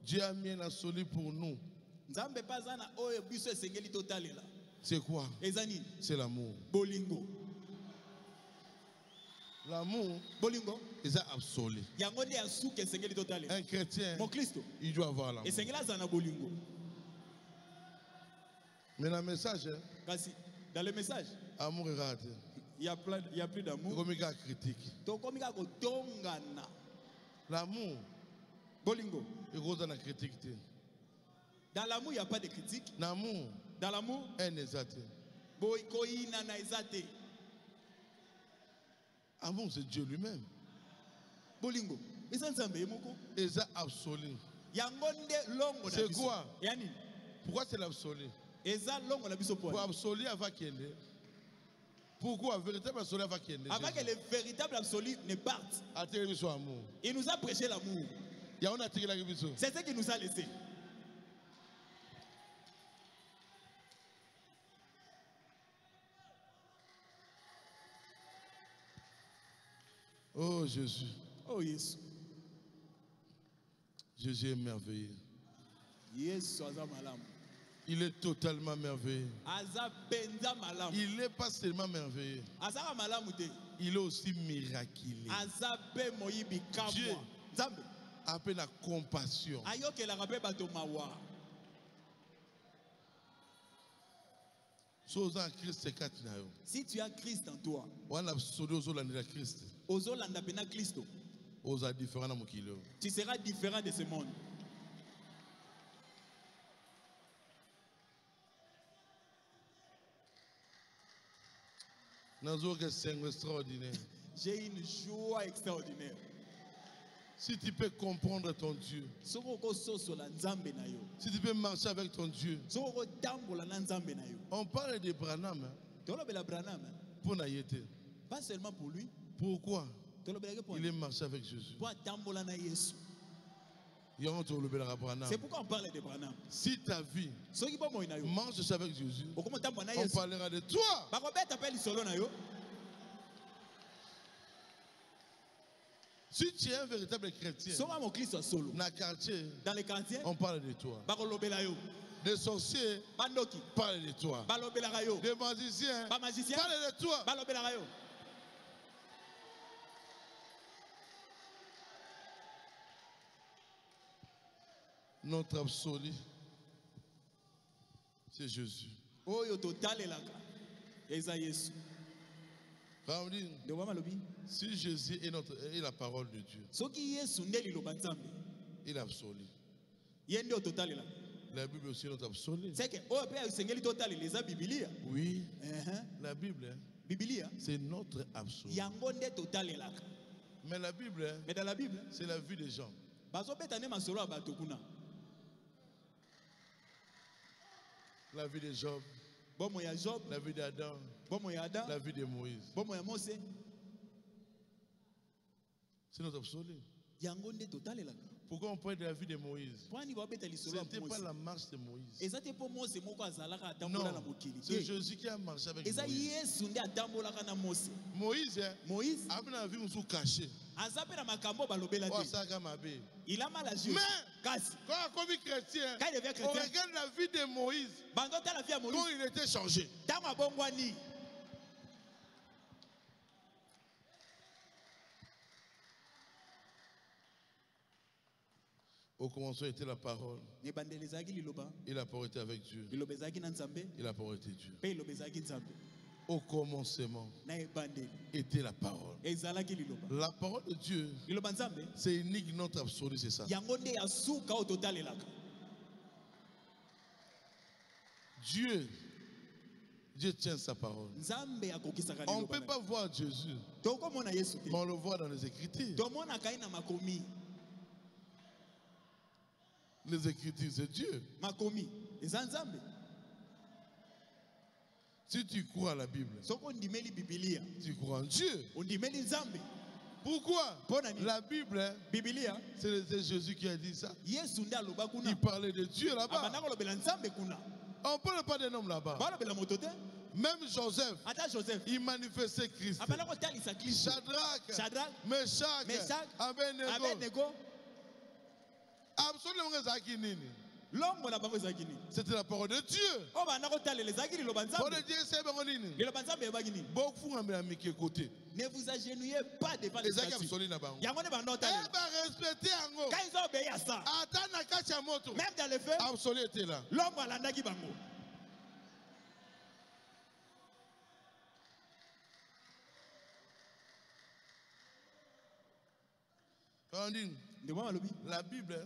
Dieu a mis un solide pour nous. C'est quoi? C'est l'amour. Bolingo. L'amour, c'est absolu. Un chrétien, il doit avoir l'amour. Mais dans le message, dans le message, amour est raté. Il y a plus d'amour. Critique. L'amour, Bolingo. Dans l'amour, il n'y a pas de critique. L'amour, dans l'amour, amour, c'est Dieu lui-même. Bolingo. Et c'est absolu. C'est quoi? Pourquoi c'est l'absolu? Pour absolu, avant qu'il y ait. Pourquoi? Véritable absolu, avant qu'il y ait. Avant que le véritable absolu ne parte. Il nous a prêché l'amour. C'est ce qui nous a laissé. Oh Jésus. Oh Jésus. Jésus est merveilleux. Il est totalement merveilleux. Il n'est pas seulement merveilleux. Il est aussi miraculeux. Dieu a appelé la compassion. Si tu as Christ en toi, tu seras différent de ce monde. J'ai une joie extraordinaire. Si tu peux comprendre ton Dieu, si tu peux marcher avec ton Dieu, on parle de Branham pour Nayete. Pas seulement pour lui. Pourquoi? Il est marché avec Jésus. C'est pourquoi on parle de Branham. Si ta vie marche avec Jésus, on parlera de toi. Si tu es un véritable chrétien, dans les quartiers, on parle de toi. Des sorciers parlent de toi. Des magiciens parlent de toi. Notre absolu, c'est Jésus. Si Jésus est la parole de Dieu, il est absolu. La Bible aussi est notre absolu. Oui, la Bible, c'est notre absolu. Mais la Bible, c'est la vie des gens. La vie de Job, la vie d'Adam, la vie de Moïse. C'est notre absolu. Pourquoi on parle de la vie de Moïse? Ce n'était pas la marche de Moïse. Non, c'est Jésus qui a marché avec Moïse. Moïse avait la vie où caché. Il a mal agi. Mais quand il est chrétien, on regarde la vie de Moïse quand il était changé. Au commencement était la parole. Et la parole était avec Dieu. Et la parole était Dieu. Au commencement était la parole. La parole de Dieu, c'est unique, notre absolu, c'est ça. Dieu tient sa parole. On ne peut pas voir Jésus, mais on le voit dans les Écritures. Les Écritures, c'est Dieu. Si tu crois à la Bible, tu crois en Dieu. Pourquoi? La Bible, c'est Jésus qui a dit ça. Il parlait de Dieu là-bas. On ne parle pas d'un homme là-bas. Même Joseph, il manifestait Christ. Shadrach, Meshach, Abednego. Absolument. C'était la parole de Dieu. Ne vous agenouillez pas devant les statues. Quand ils ont obéi à ça, même dans le feu, l'homme a l'andaki bango. La Bible,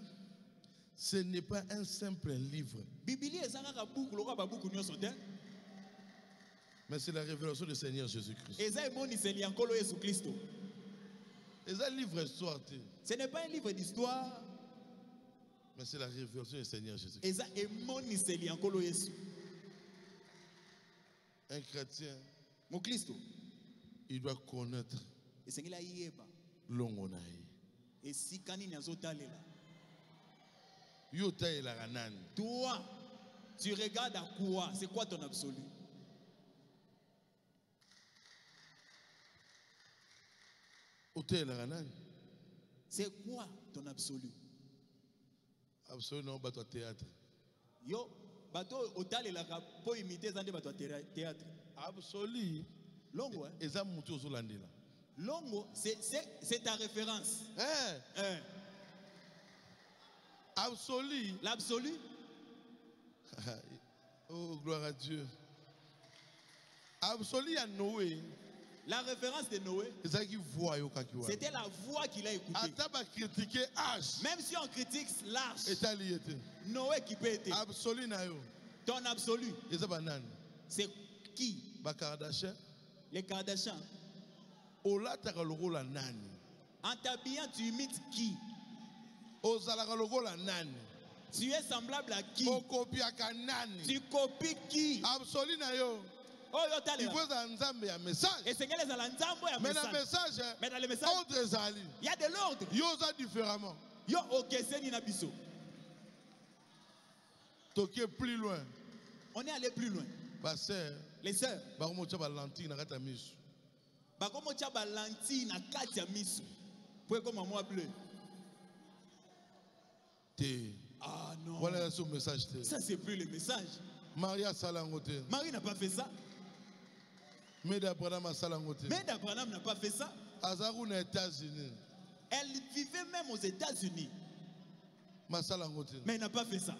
ce n'est pas un simple livre. Mais c'est la révélation du Seigneur Jésus-Christ. C'est un livre d'histoire. Ce n'est pas un livre d'histoire. Mais c'est la révélation du Seigneur Jésus-Christ. Un chrétien, il doit connaître l'ongonaï. Toi, tu regardes à quoi? C'est quoi ton absolu? C'est quoi ton absolu? Absolu non, bateau théâtre. Yo, bateau hôtel et la pour imiter zande bateau théâtre. Absolu. Longo, Longo, c'est ta référence. Absolu. L'absolu. Oh, gloire à Dieu. Absolu à Noé. La référence de Noé, c'était la voix qu'il a écoutée. Même si on critique l'arche, Noé qui peut être. Ton absolu, c'est qui? Les Kardashians. En t'habillant, tu imites qui? Tu es semblable à qui? Tu copies qui? Il faut un message. Mais dans le message, il y a de l'ordre. Il y a différemment. Plus loin. On est allé plus loin. Les sœurs. Ah non. Voilà son message. Ça, c'est plus le message. Marie n'a pas fait ça. Meda Branham n'a pas fait ça. Elle vivait même aux États-Unis. Mais elle n'a pas fait ça.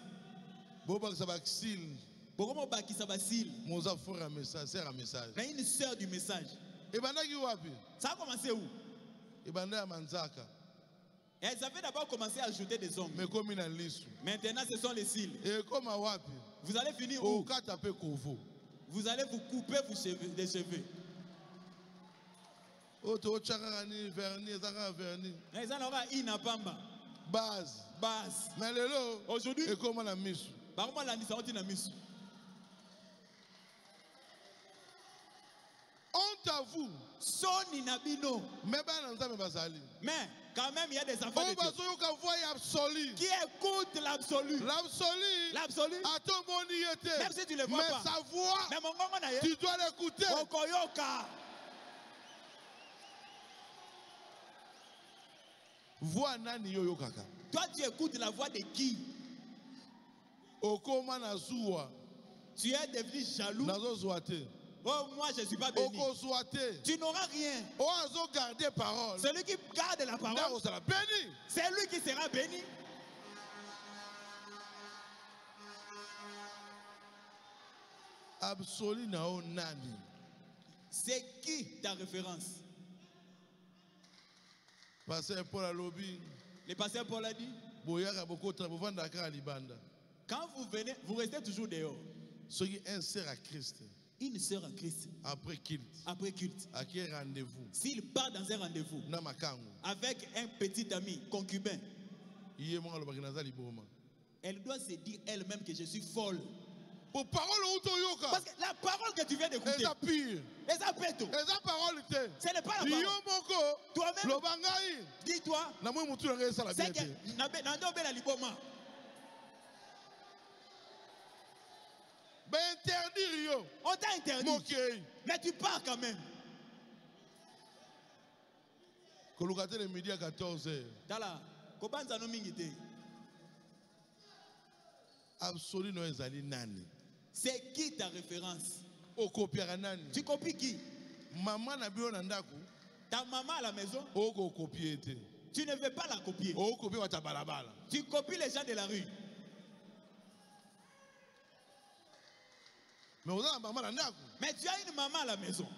Une sœur du message. Ça a commencé où? Elles avaient d'abord commencé à ajouter des ongles. Maintenant, ce sont les cils. Vous allez finir où? Vous allez vous couper les cheveux. Base. Mais aujourd'hui, honte à vous. Mais quand même, il y a des enfants de Dieu qui écoutent l'absolu. L'absolu. Même si tu ne le vois pas. Sa voix, tu dois l'écouter. Voix nani yo kaka. Toi, tu écoutes la voix de qui? Tu es devenu jaloux. Oh, moi je ne suis pas béni. Tu n'auras rien. Celui qui garde la parole, c'est lui qui sera béni. Absolu nao nani. C'est qui ta référence? Pasteur Paul a lobby. Le pasteur Paul a dit, quand vous venez, vous restez toujours dehors. Ceux qui insèrent à Christ. Une sœur en Christ. Après culte. Après culte. À quel rendez-vous? S'il part dans un rendez-vous. Avec un petit ami, concubin. Elle doit se dire elle-même que je suis folle. Parce que la parole que tu viens d'écouter. Ce n'est pas la parole. Toi-même. Dis-toi. C'est que on t'a interdit. Mais tu pars quand même. Le midi à 14h. Absolu no ezali nani. C'est qui ta référence? Tu copies qui? Maman na bio na ndaku. Ta maman à la maison. Tu ne veux pas la copier. Tu copies les gens de la rue. Mais tu as une maman à la maison.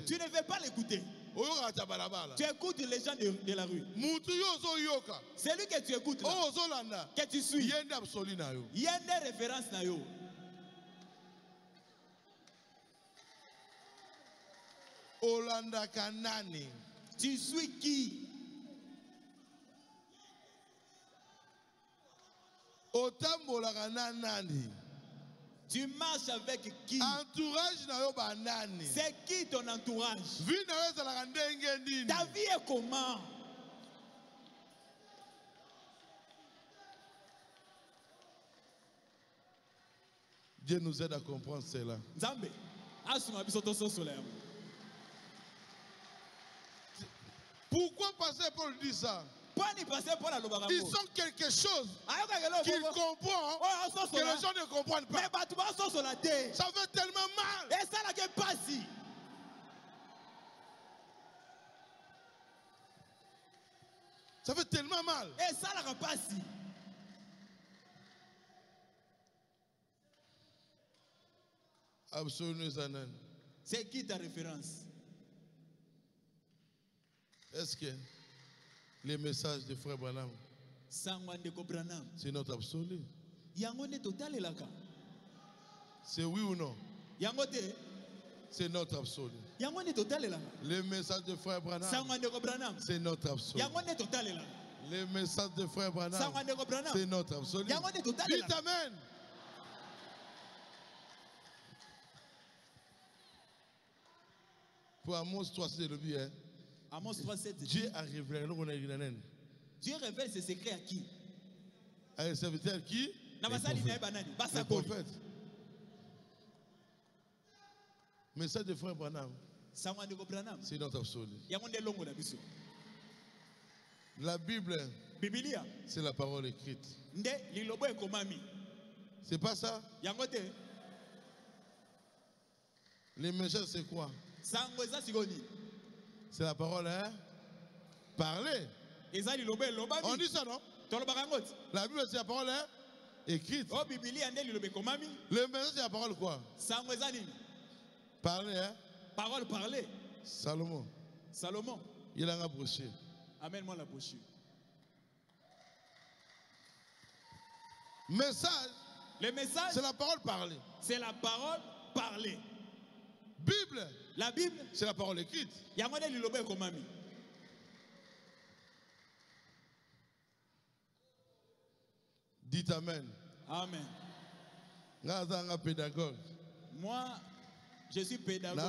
Tu ne veux pas l'écouter. Tu écoutes les gens de la rue. C'est lui que tu écoutes là, que tu suis. Il y a des références. Olanda Kanani. Tu suis qui? Otambola Kanani. Tu marches avec qui? Entourage na yo banani. C'est qui ton entourage? Vie na yo ezalaka ndenge nini? Ta vie est comment? Dieu nous aide à comprendre cela. Nzambe, asuma bisoto so solaire. Pourquoi pasteur Paul dit ça? Ils sont quelque chose qu'ils comprennent que les gens ne comprennent pas. Ça fait tellement mal. Ça fait tellement mal. Absolument. C'est qui ta référence? Est-ce que les messages de Frère Branham, c'est notre absolu? C'est oui ou non? C'est notre absolu. Les messages de Frère Branham, c'est notre absolu. Les messages de Frère Branham, c'est notre absolu. Dites Amen. Pour Amos 3, c'est le bien. Amos 3:7. Dieu a révélé. Dieu révèle ses secrets à qui? À un serviteur qui? Les prophètes. Message de Frère Branham, c'est notre absolu. La Bible, c'est la parole écrite. C'est pas ça? Les messages, c'est quoi? C'est la parole, hein? Parler. On dit ça, non? La Bible, c'est la parole, hein? Écrite. Le message, c'est la parole, quoi? Parler, hein? Parole parler. Salomon. Il a un brochure. Amène-moi la brochure. Message. Le message. C'est la parole parlée. C'est la parole parlée. Bible. La Bible. C'est la parole écrite. Dites Amen. Amen. Pédagogue. Moi, je suis pédagogue.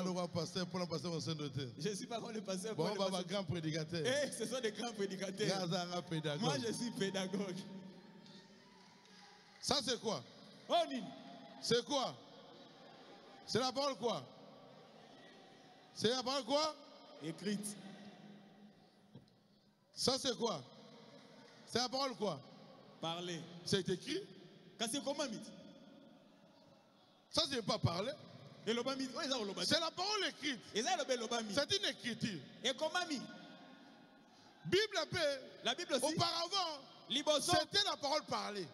Je ne suis pas comme le pasteur. Bon, on va grand prédicateur. Eh, ce sont des grands prédicateurs. Moi, je suis pédagogue. Ça, c'est quoi? Oni. C'est quoi? C'est la parole quoi? C'est la parole quoi? Écrite. Ça, c'est quoi? C'est la parole quoi? Parler. C'est écrit? C'est comment? Ça, c'est pas parler. C'est la parole écrite. C'est une écriture. Et comment? Bible, la Bible aussi. Auparavant, c'était la parole parlée.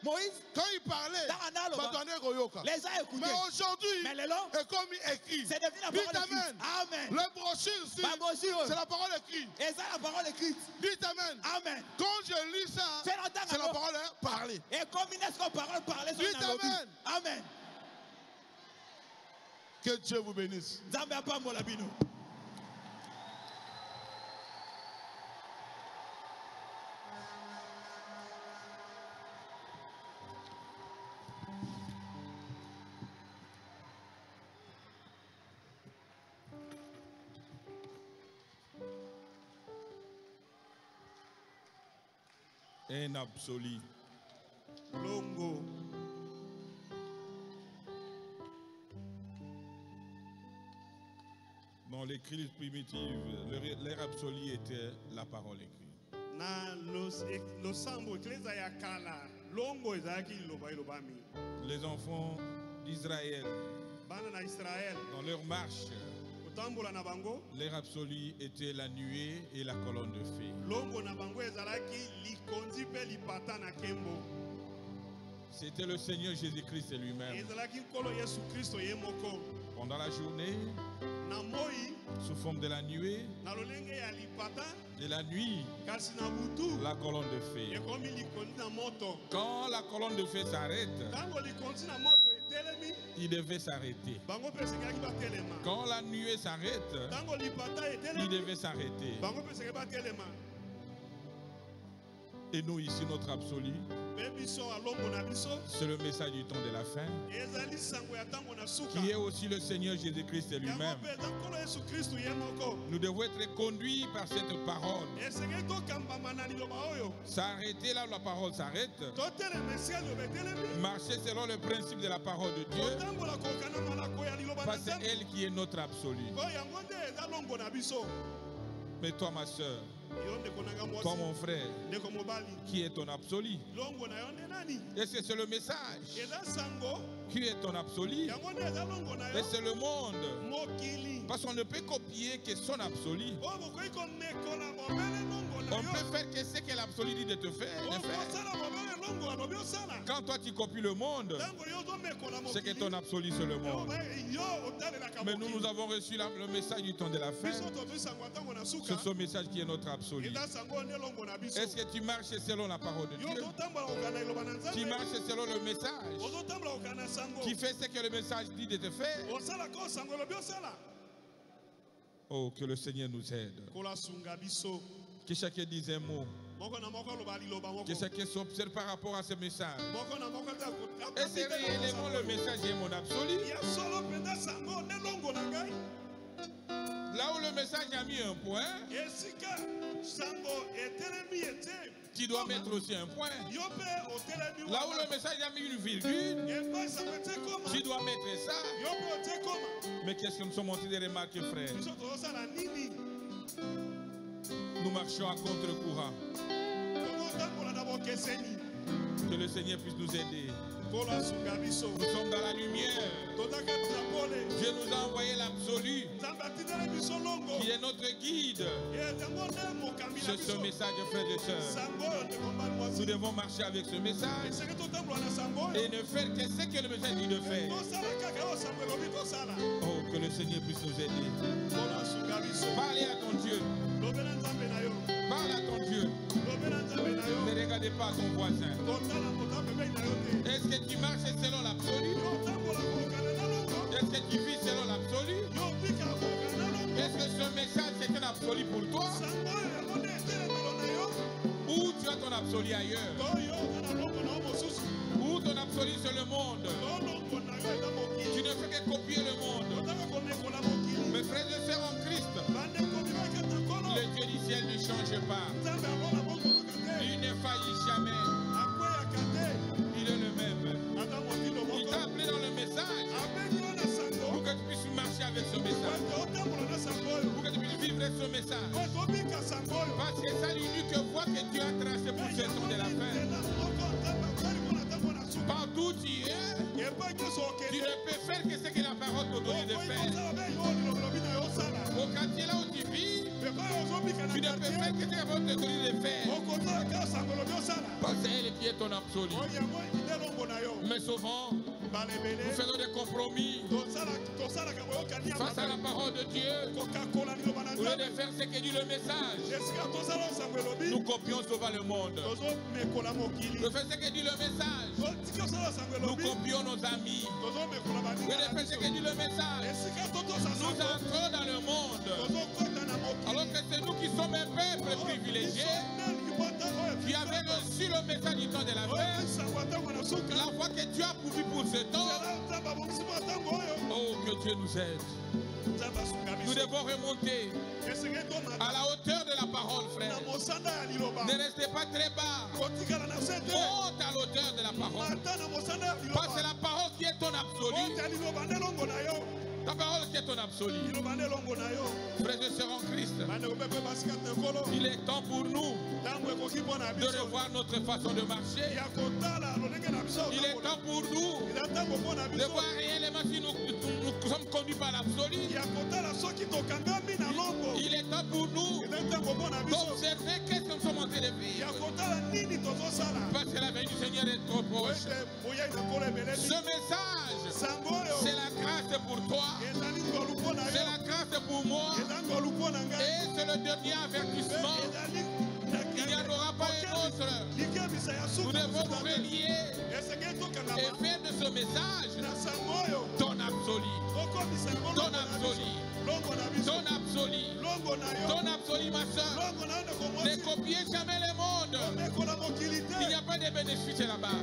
Moïse, quand il parlait, les gens écoutaient. Mais aujourd'hui, c'est comme écrit. C'est devenu la parole écrite. Amen. Le brochure, c'est la parole écrite. Dites amen. Amen. Quand je lis ça, c'est la parole parlée. Et comme il est parole parlée, dites amen. Amen. Que Dieu vous bénisse. Un absolu. Longo. Dans l'écrit primitif, l'ère absolue était la parole écrite. Les enfants d'Israël, dans leur marche, l'ère absolue était la nuée et la colonne de feu. C'était le Seigneur Jésus-Christ lui-même. Pendant la journée, sous forme de la nuée, et la nuit, la colonne de feu. Quand la colonne de feu s'arrête, il devait s'arrêter. Quand la nuée s'arrête, il devait s'arrêter. Et nous ici, notre absolu, c'est le message du temps de la fin, qui est aussi le Seigneur Jésus-Christ lui-même. Nous devons être conduits par cette parole. S'arrêter là où la parole s'arrête. Marcher selon le principe de la parole de Dieu. Parce que c'est elle qui est notre absolu. Mais toi, ma soeur, toi, mon frère, qui est ton absolu? Est-ce que c'est le message qui est ton absolu? Et c'est le monde. Parce qu'on ne peut copier que son absolu. On peut faire que ce que l'absolu dit de te faire. Quand toi tu copies le monde, c'est que ton absolu c'est le monde. Mais nous avons reçu le message du temps de la fin. C'est ce message qui est notre absolu. Est-ce que tu marches selon la parole de Dieu? Tu marches selon le message qui fait ce que le message dit de te faire? Oh, que le Seigneur nous aide. Que chacun dise un mot. Que chacun s'observe par rapport à ce message. Est-ce que réellement le message est mon absolu? Là où le message a mis un point, tu dois mettre aussi un point. Là où le message a mis une virgule, tu dois mettre ça. Mais qu'est-ce que nous sommes en train de remarquer, frère? Nous marchons à contre-courant. Que le Seigneur puisse nous aider. Nous sommes dans la lumière. Dieu nous a envoyé l'absolu qui est notre guide. C'est ce message, frères et sœurs. Nous devons marcher avec ce message et ne faire que ce que le message dit de faire. Oh, que le Seigneur puisse nous aider. Parlez à ton Dieu. Parle à ton Dieu. Ne regardez pas ton voisin. Est-ce que tu marches selon l'absolu? Est-ce que tu vis selon l'absolu? Est-ce que ce message c'est un absolu pour toi? Ou tu as ton absolu ailleurs? Ou ton absolu c'est le monde? Tu ne fais que copier le monde. Mes frères et sœurs en Christ, le Dieu du ciel ne change pas. Il ne faillit jamais. Il est le même. Il t'a appelé dans le message pour que tu puisses marcher avec ce message. Pour que tu puisses vivre ce message. Parce que c'est l'unique voie que Dieu a tracée pour ce temps de la fin. Partout tu es, tu ne peux faire que ce que la parole t'autorise de faire. Au quartier là où tu vis, Tu ne peux faire que ce que te dit de faire. Parce que c'est elle qui est ton absolu. Mais souvent, nous faisons des compromis face à la parole de Dieu. Au lieu de faire ce que dit le message, nous copions souvent le monde. De faire ce que dit le message, nous copions nos amis. Au lieu de faire ce que dit le message, nous entrons dans le monde. Alors que c'est nous qui sommes un peuple privilégié, qui avait reçu le message du temps de la paix, la foi que Dieu a pourvu pour ce temps. Oh, que Dieu nous aide. Nous devons remonter à la hauteur de la parole, frère. Ne restez pas très bas. Monte à l'auteur de la parole. Parce que c'est la parole qui est ton absolu. Ta parole qui est ton absolu. Frères et sœurs en Christ, il est temps pour nous de revoir notre façon de marcher. Il est temps pour nous de voir réellement si nous sommes conduits par l'absolu. Il est temps pour nous d'observer qu'est-ce que nous sommes en train de vivre. Parce que la venue du Seigneur est trop proche. Ce message, c'est la grâce pour toi. C'est la grâce pour moi. Et c'est le dernier avertissement. Il n'y en aura pas un autre. Nous devons nous relier et faire de ce message ton absolu. Ton absolu. Ton absolu. Ton absolu, ma soeur. Ne copiez jamais le monde. Il n'y a pas de bénéfice là-bas.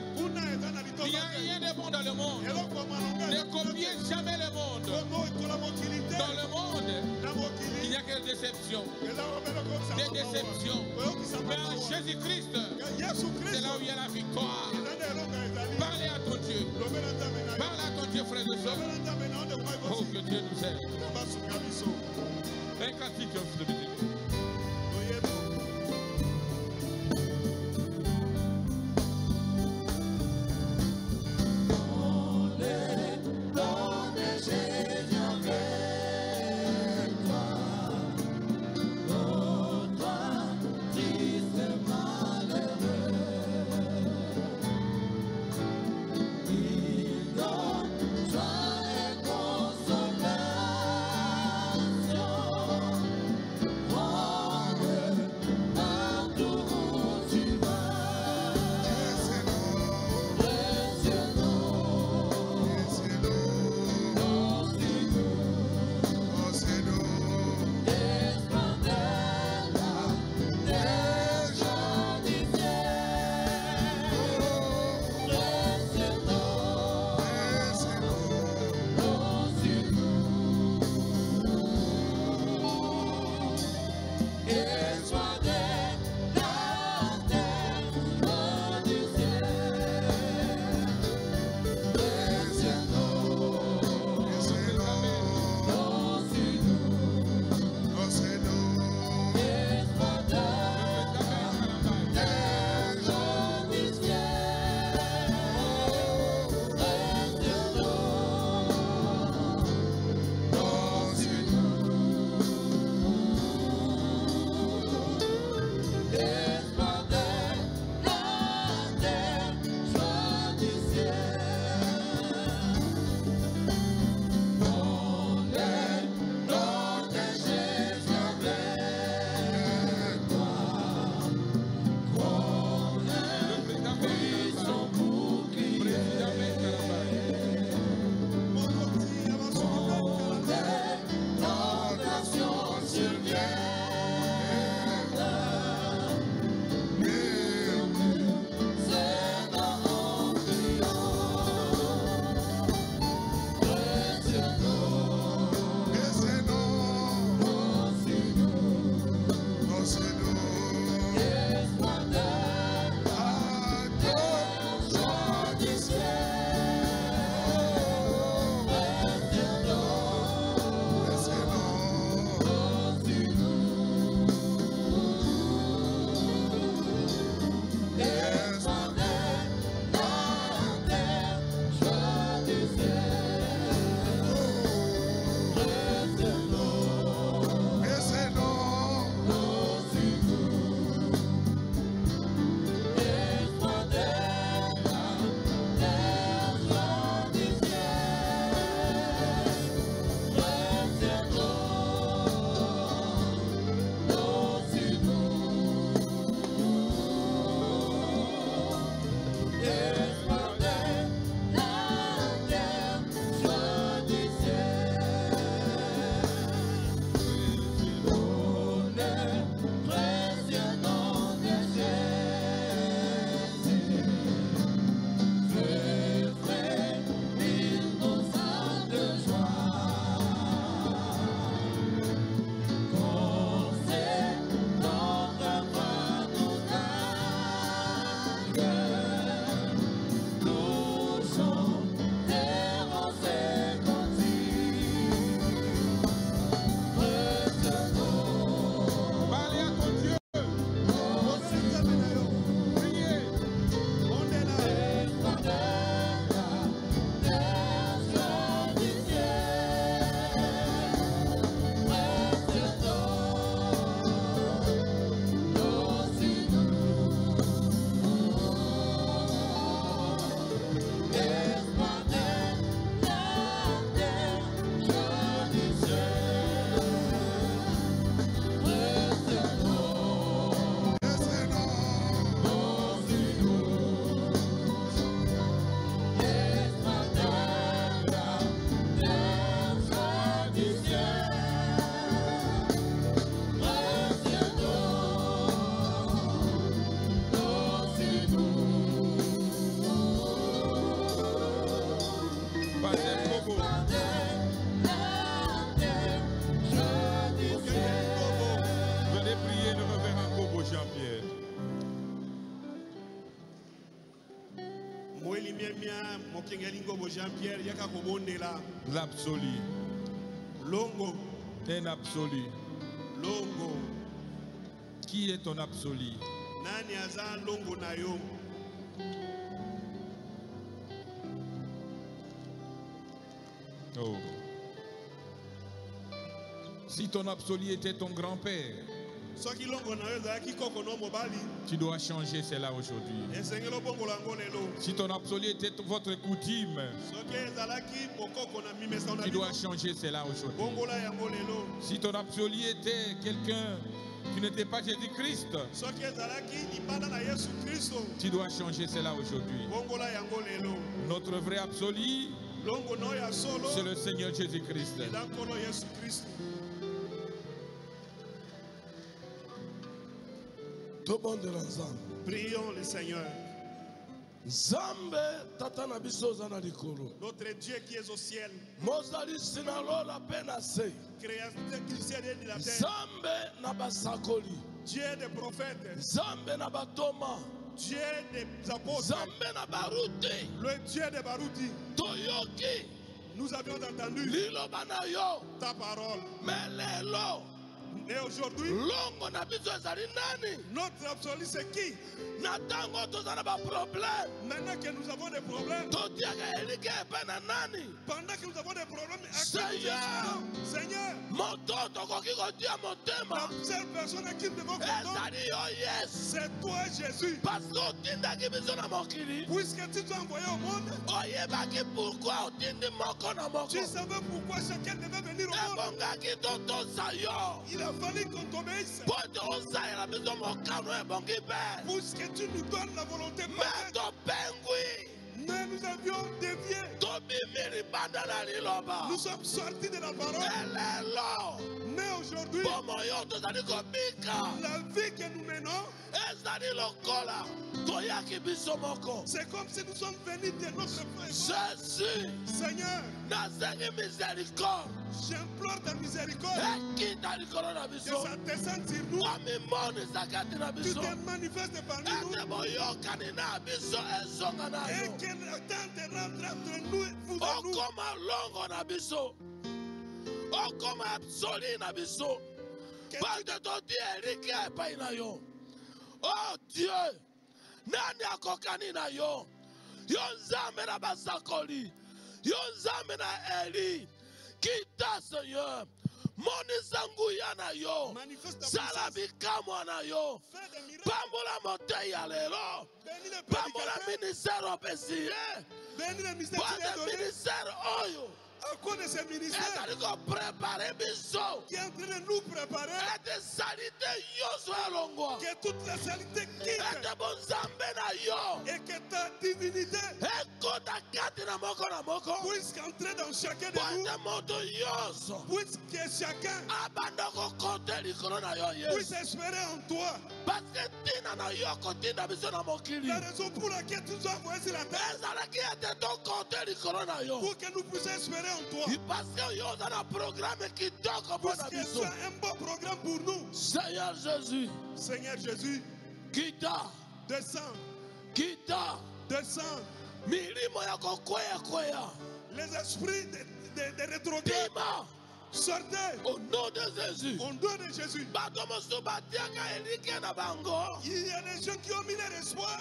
Il n'y a rien de bon dans le monde. Ne copiez jamais le monde. Dans le monde, il n'y a que des déceptions. Des déceptions. Mais en Jésus-Christ, c'est là où il y a la victoire. Parlez à ton Dieu. Parlez à ton Dieu, frère et soeur. Oh, que Dieu nous aide. Un cantique, de musique. L'absolu. Longo. Un absolu. Longo. Qui est ton absolu? Nani aza longo na yo? Oh. Si ton absolu était ton grand-père, tu dois changer cela aujourd'hui. Si ton absolu était votre coutume, tu dois changer cela aujourd'hui. Si ton absolu était quelqu'un qui n'était pas Jésus-Christ, tu dois changer cela aujourd'hui. Notre vrai absolu, c'est le Seigneur Jésus-Christ. Prions le Seigneur. Notre Dieu qui est au ciel. Dieu des prophètes. Dieu des apôtres. Le Dieu des Baruti. Nous avions entendu ta parole. Et aujourd'hui, notre absolu c'est qui? Maintenant que nous avons des problèmes, pendant que nous avons des problèmes, Seigneur, la seule personne à qui nous devons compter, c'est toi Jésus. Puisque tu t'es envoyé au monde, tu savais pourquoi chacun devait venir au monde. Il a fallu qu'on t'obéisse. Puisque tu nous donnes la volonté mais nous avions dévié. Nous sommes sortis de la parole. Mais aujourd'hui, la vie que nous menons, c'est comme si nous sommes venus de notre frère. Seigneur, j'implore ta miséricorde. Que ça descende sur nous. Tu te manifestes parmi nous. Et que le temps te rentre entre nous et vous et nous. Oh Dieu, nani akokani na yo? Yo nzambe na basakoli, yo nzambe na Eli. Kita Seigneur, monisa nguya na yo, sala bikamwa na yo, pambola moteya lelo, pambola ministère opesiye, pambola ministère oyo. À cause de ces ministères qui est en train de nous préparer, que toute la saleté quitte et que ta divinité puisse entrer dans chacun de nous, puisque chacun puisse espérer en toi. La raison pour laquelle tu nous as envoyés sur la terre, pour que nous puissions espérer en toi. Parce que tu as un bon programme pour nous. Seigneur Jésus. Seigneur Jésus. Quitta. Descends. Quitta. Descends. Les esprits de rétrograde. Sortez. Au nom de Jésus. Au nom de Jésus. Il y a des gens qui ont mis leur espoir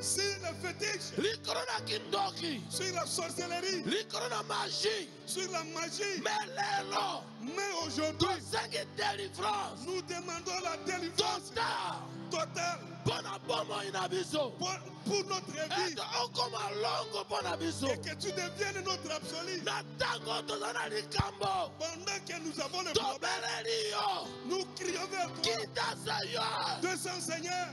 sur le fétiche, sur la sorcellerie, sur la magie. Mais aujourd'hui, nous demandons la délivrance totale pour notre vie. Et que tu deviennes notre absolu. Pendant que nous avons le problème, nous crions vers toi. Descends Seigneur.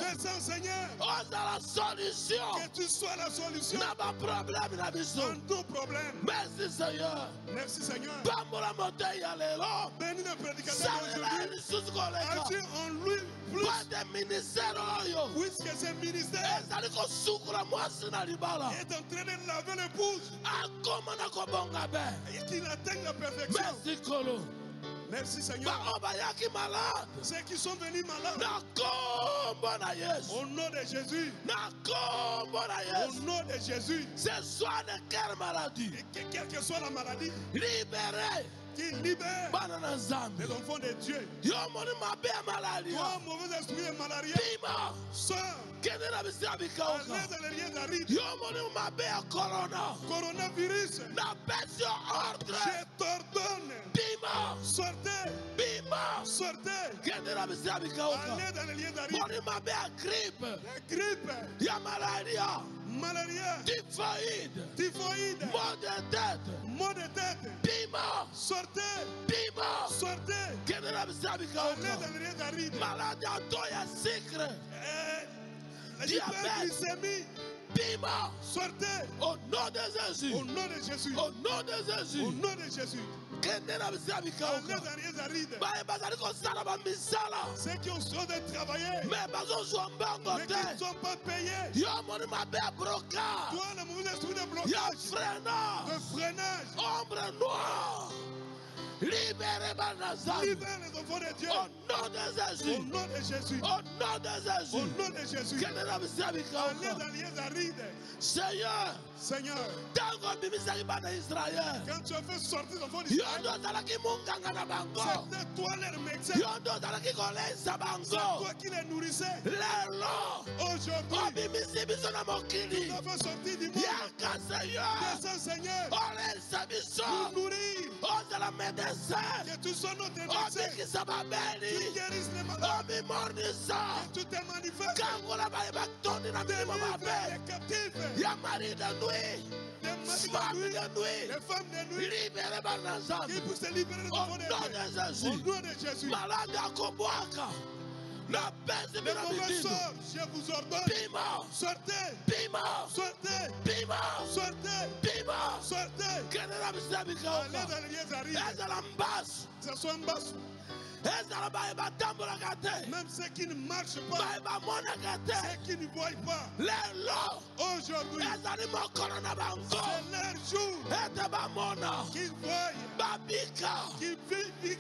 Descends Seigneur. Que tu sois la solution à nos problèmes. Merci Seigneur. Merci Seigneur. Bénis le prédicateur d'aujourd'hui. Agis en lui plus. Puisque ce ministère est en train de laver l'épouse et qu'il atteigne la perfection. Merci Seigneur. Ceux qui sont venus malades. Au nom de Jésus. Au nom de Jésus. Ce soit de quelle maladie. Quelle que soit la maladie. Libérez. Qui libère les enfants de Dieu. Toi, mauvais esprit de malaria. Sors. Allez dans les liens d'arrêt. Coronavirus. Je t'ordonne. Sortez. Sortez. Allez dans les liens d'arrêt. Grippe. Malaria. Typhoïde. Maux de tête. Sortez. Sortez. Allez dans les liens d'arrêt. L'hyperglycémie. Sortez. Au nom de Jésus. Au nom de Jésus. Au nom de Jésus. Au nom de Jésus. Ceux qui ont choisi de travailler, mais qui ne sont pas payés. Toi, le mauvais esprit de blocage, de freinage, ombre noire. Libérez les enfants de Dieu. Au nom de Jésus. Au nom de Jésus. Au nom de Jésus. Au nom de Jésus. Allez dans les arides. Seigneur. Seigneur. Quand tu as fait sortir les enfants d'Israël, c'était toi leur médecin. C'est toi qui les nourrissais. Aujourd'hui, tu nous as fait sortir du monde. Descends, Seigneur. Nous nourrir. Que tu sois notre médecin. Tu guérisses les malades. Que tu te manifestes. Les captifs. Les femmes de nuit. Qui puissent se libérer de Au nom de Jésus. Au nom de Jésus. Les mauvais sorts, je vous ordonne. Sortez. Sortez. Sortez. Allez dans les lieux arrivent. Ce soit en bas. Même ceux qui ne marchent pas, ceux qui ne voient pas, aujourd'hui, c'est leur jour qu'ils voient, qu'ils vivent,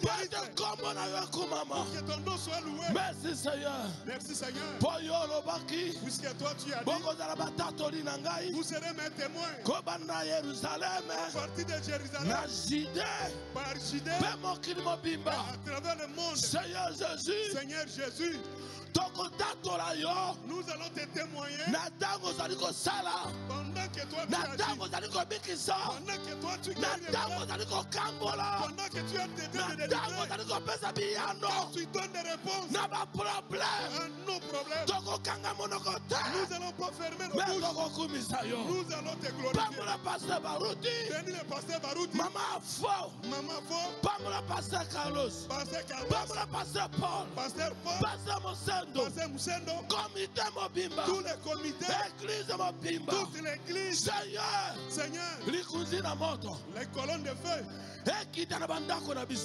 que ton nom soit loué. Merci Seigneur. Merci Seigneur. Puisque toi tu as dit, vous serez mes témoins. Parti de Jérusalem, par Judée, à travers le monde. Seigneur Jésus. Seigneur Jésus. Nous allons te témoigner. Pendant que toi tu agis. Pendant que toi tu guéris. Pendant que tu as des délivrer. Quand tu donnes des réponses à nos problèmes. Nous allons pas fermer nos bouches. Nous allons te glorifier. Bénis le pasteur Barouti. Maman Fo. Pasteur Carlos. Pasteur Paul. Pasteur Musendo. Pasteur Musendo. Comité Mobimba. Tous les comités. Église Mobimba. Toute l'église. Seigneur. Les colonnes de feu.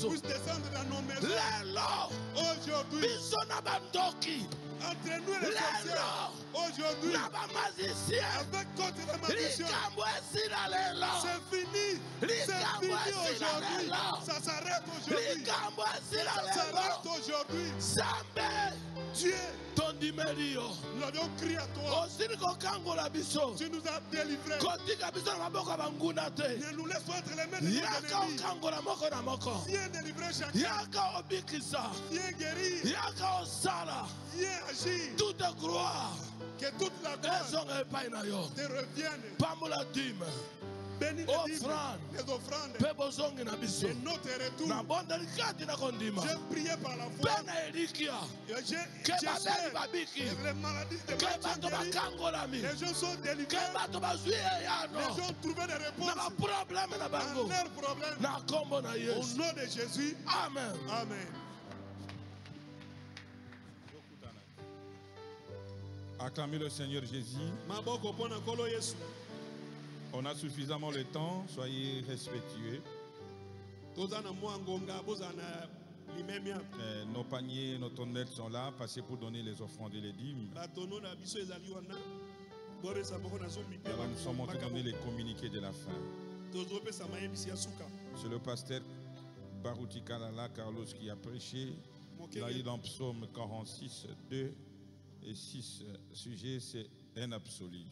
Puissent descendre dans nos maisons. Aujourd'hui. Entre nous et les sorciers. Aujourd'hui. Avec contre les magiciens. C'est fini. C'est fini aujourd'hui. Ça s'arrête aujourd'hui. Ça s'arrête aujourd'hui. Dieu. Nous avions crié à toi. Tu nous as délivrés. Ne nous laisse pas entre les mains de nos ennemis. Viens délivrer chacun. Viens guérir. Viens agir. Toute gloire. Que toute la gloire te revienne. Bénis les offrandes et notre retour. J'ai prié par la foi. Les maladies de les gens sont délivrés. Les gens ont trouvé des réponses à leurs problèmes. Au nom de Jésus. Amen. Amen. Acclamez le Seigneur Jésus. On a suffisamment de temps, soyez respectueux. Nos paniers, nos tonnettes sont là, passez pour donner les offrandes et les dîmes. Nous sommes en train de donner les communiqués de la fin. Monsieur le pasteur Baruti Kalala Carlos qui a prêché. Il a eu dans Psaume 46, 2 et 6. Sujet, c'est un absolu.